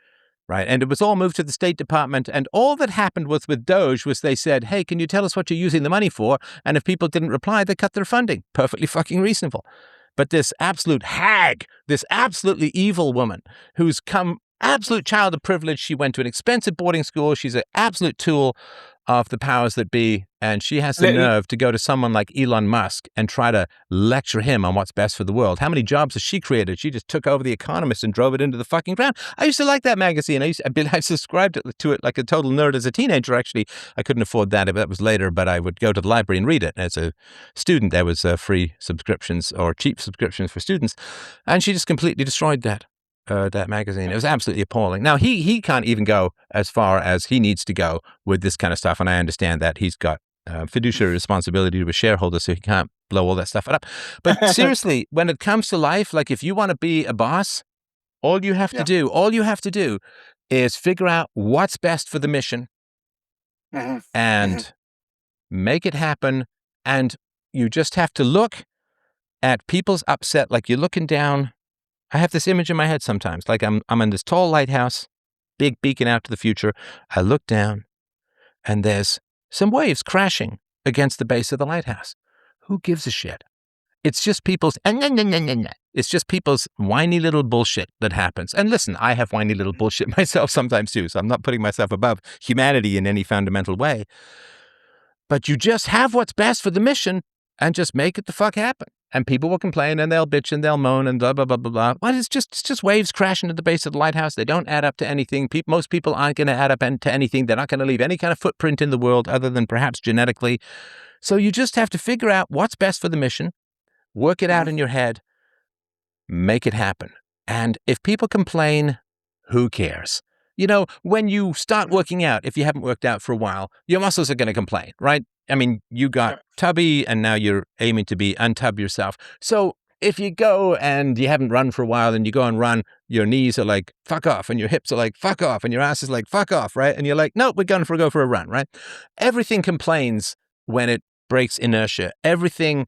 Right. And it was all moved to the State Department. And all that happened with Doge was they said, hey, can you tell us what you're using the money for? And if people didn't reply, they cut their funding. Perfectly fucking reasonable. But this absolute hag, this absolutely evil woman who's come absolute child of privilege. She went to an expensive boarding school. She's an absolute tool. of the powers that be, and she has the Let- nerve to go to someone like Elon Musk and try to lecture him on what's best for the world. How many jobs has she created? She just took over The Economist and drove it into the fucking ground. I used to like that magazine. I subscribed to it like a total nerd as a teenager, actually. I couldn't afford that. That was later, but I would go to the library and read it. As a student, there was free subscriptions or cheap subscriptions for students, and she just completely destroyed that magazine. It was absolutely appalling. Now, he can't even go as far as he needs to go with this kind of stuff, and I understand that. He's got fiduciary responsibility to a shareholder, so he can't blow all that stuff up. But seriously, when it comes to life, like if you want to be a boss, all you have to do is figure out what's best for the mission and make it happen. And you just have to look at people's upset, like you're looking down. I have this image in my head sometimes, like I'm in this tall lighthouse, big beacon out to the future. I look down, and there's some waves crashing against the base of the lighthouse. Who gives a shit? It's just people's it's just people's whiny little bullshit that happens. And listen, I have whiny little bullshit myself sometimes too, so I'm not putting myself above humanity in any fundamental way. But you just have what's best for the mission and just make it the fuck happen. And people will complain and they'll bitch and they'll moan and blah, blah, blah, blah, blah. Well, it's just waves crashing at the base of the lighthouse. They don't add up to anything. Most people aren't going to add up to anything. They're not going to leave any kind of footprint in the world other than perhaps genetically. So you just have to figure out what's best for the mission, work it out in your head, make it happen. And if people complain, who cares? You know, when you start working out, if you haven't worked out for a while, your muscles are going to complain, right? I mean, you got tubby and now you're aiming to be untub yourself. So if you go and you haven't run for a while and you go and run, your knees are like, fuck off, and your hips are like, fuck off, and your ass is like, fuck off, right? And you're like, no, we're going to go for a run, right? Everything complains when it breaks inertia. Everything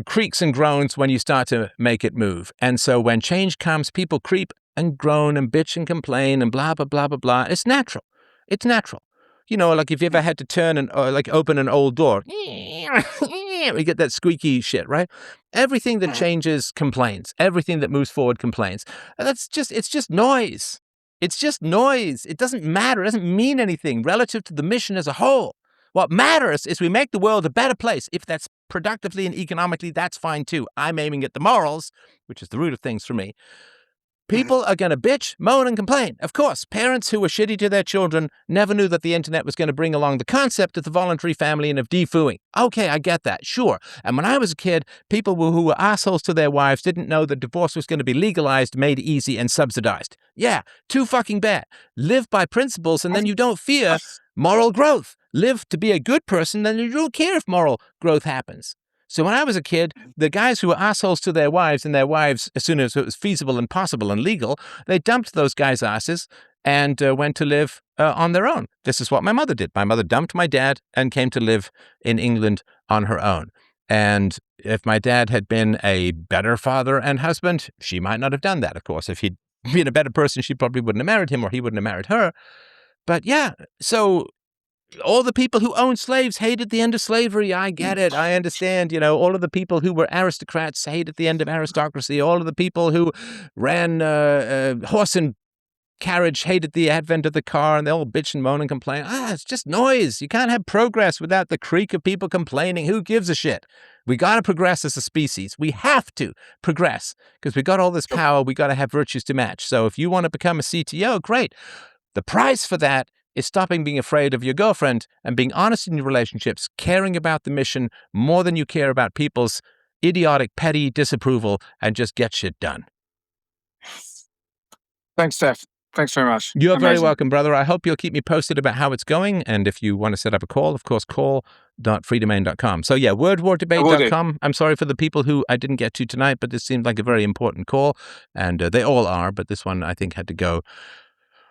creaks and groans when you start to make it move. And so when change comes, people creep and groan and bitch and complain and blah, blah, blah, blah, blah. It's natural. It's natural. You know, like if you ever had to turn and open an old door, you get that squeaky shit, right? Everything that changes complains. Everything that moves forward complains. And it's just noise. It's just noise. It doesn't matter. It doesn't mean anything relative to the mission as a whole. What matters is we make the world a better place. If that's productively and economically, that's fine too. I'm aiming at the morals, which is the root of things for me. People are going to bitch, moan, and complain. Of course, parents who were shitty to their children never knew that the internet was going to bring along the concept of the voluntary family and of defooing. Okay, I get that, sure. And when I was a kid, people who were assholes to their wives didn't know that divorce was going to be legalized, made easy, and subsidized. Yeah, too fucking bad. Live by principles, and then you don't fear moral growth. Live to be a good person, then you don't care if moral growth happens. So when I was a kid, the guys who were assholes to their wives and their wives, as soon as it was feasible and possible and legal, they dumped those guys' asses and went to live on their own. This is what my mother did. My mother dumped my dad and came to live in England on her own. And if my dad had been a better father and husband, she might not have done that, of course. If he'd been a better person, she probably wouldn't have married him or he wouldn't have married her. But yeah, so all the people who owned slaves hated the end of slavery. I get it. I understand. You know, all of the people who were aristocrats hated the end of aristocracy. All of the people who ran horse and carriage hated the advent of the car, and they all bitch and moan and complain. It's just noise. You can't have progress without the creak of people complaining. Who gives a shit? We got to progress as a species. We have to progress because we got all this power. We got to have virtues to match. So if you want to become a CTO, great. The price for that is stopping being afraid of your girlfriend and being honest in your relationships, caring about the mission more than you care about people's idiotic, petty disapproval, and just get shit done. Thanks, Steph. Thanks very much. You're very welcome, brother. I hope you'll keep me posted about how it's going. And if you want to set up a call, of course, call.freedomain.com. So yeah, wordwardebate.com. I'm sorry for the people who I didn't get to tonight, but this seemed like a very important call. And they all are, but this one I think had to go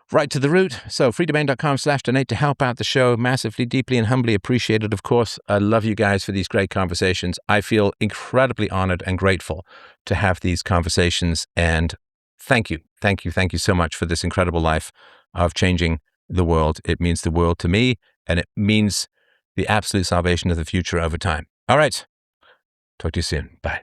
right to the root. So freedomain.com/donate to help out the show. Massively, deeply, and humbly appreciated, of course. I love you guys for these great conversations. I feel incredibly honored and grateful to have these conversations. And thank you so much for this incredible life of changing the world. It means the world to me, and it means the absolute salvation of the future over time. All right. Talk to you soon. Bye.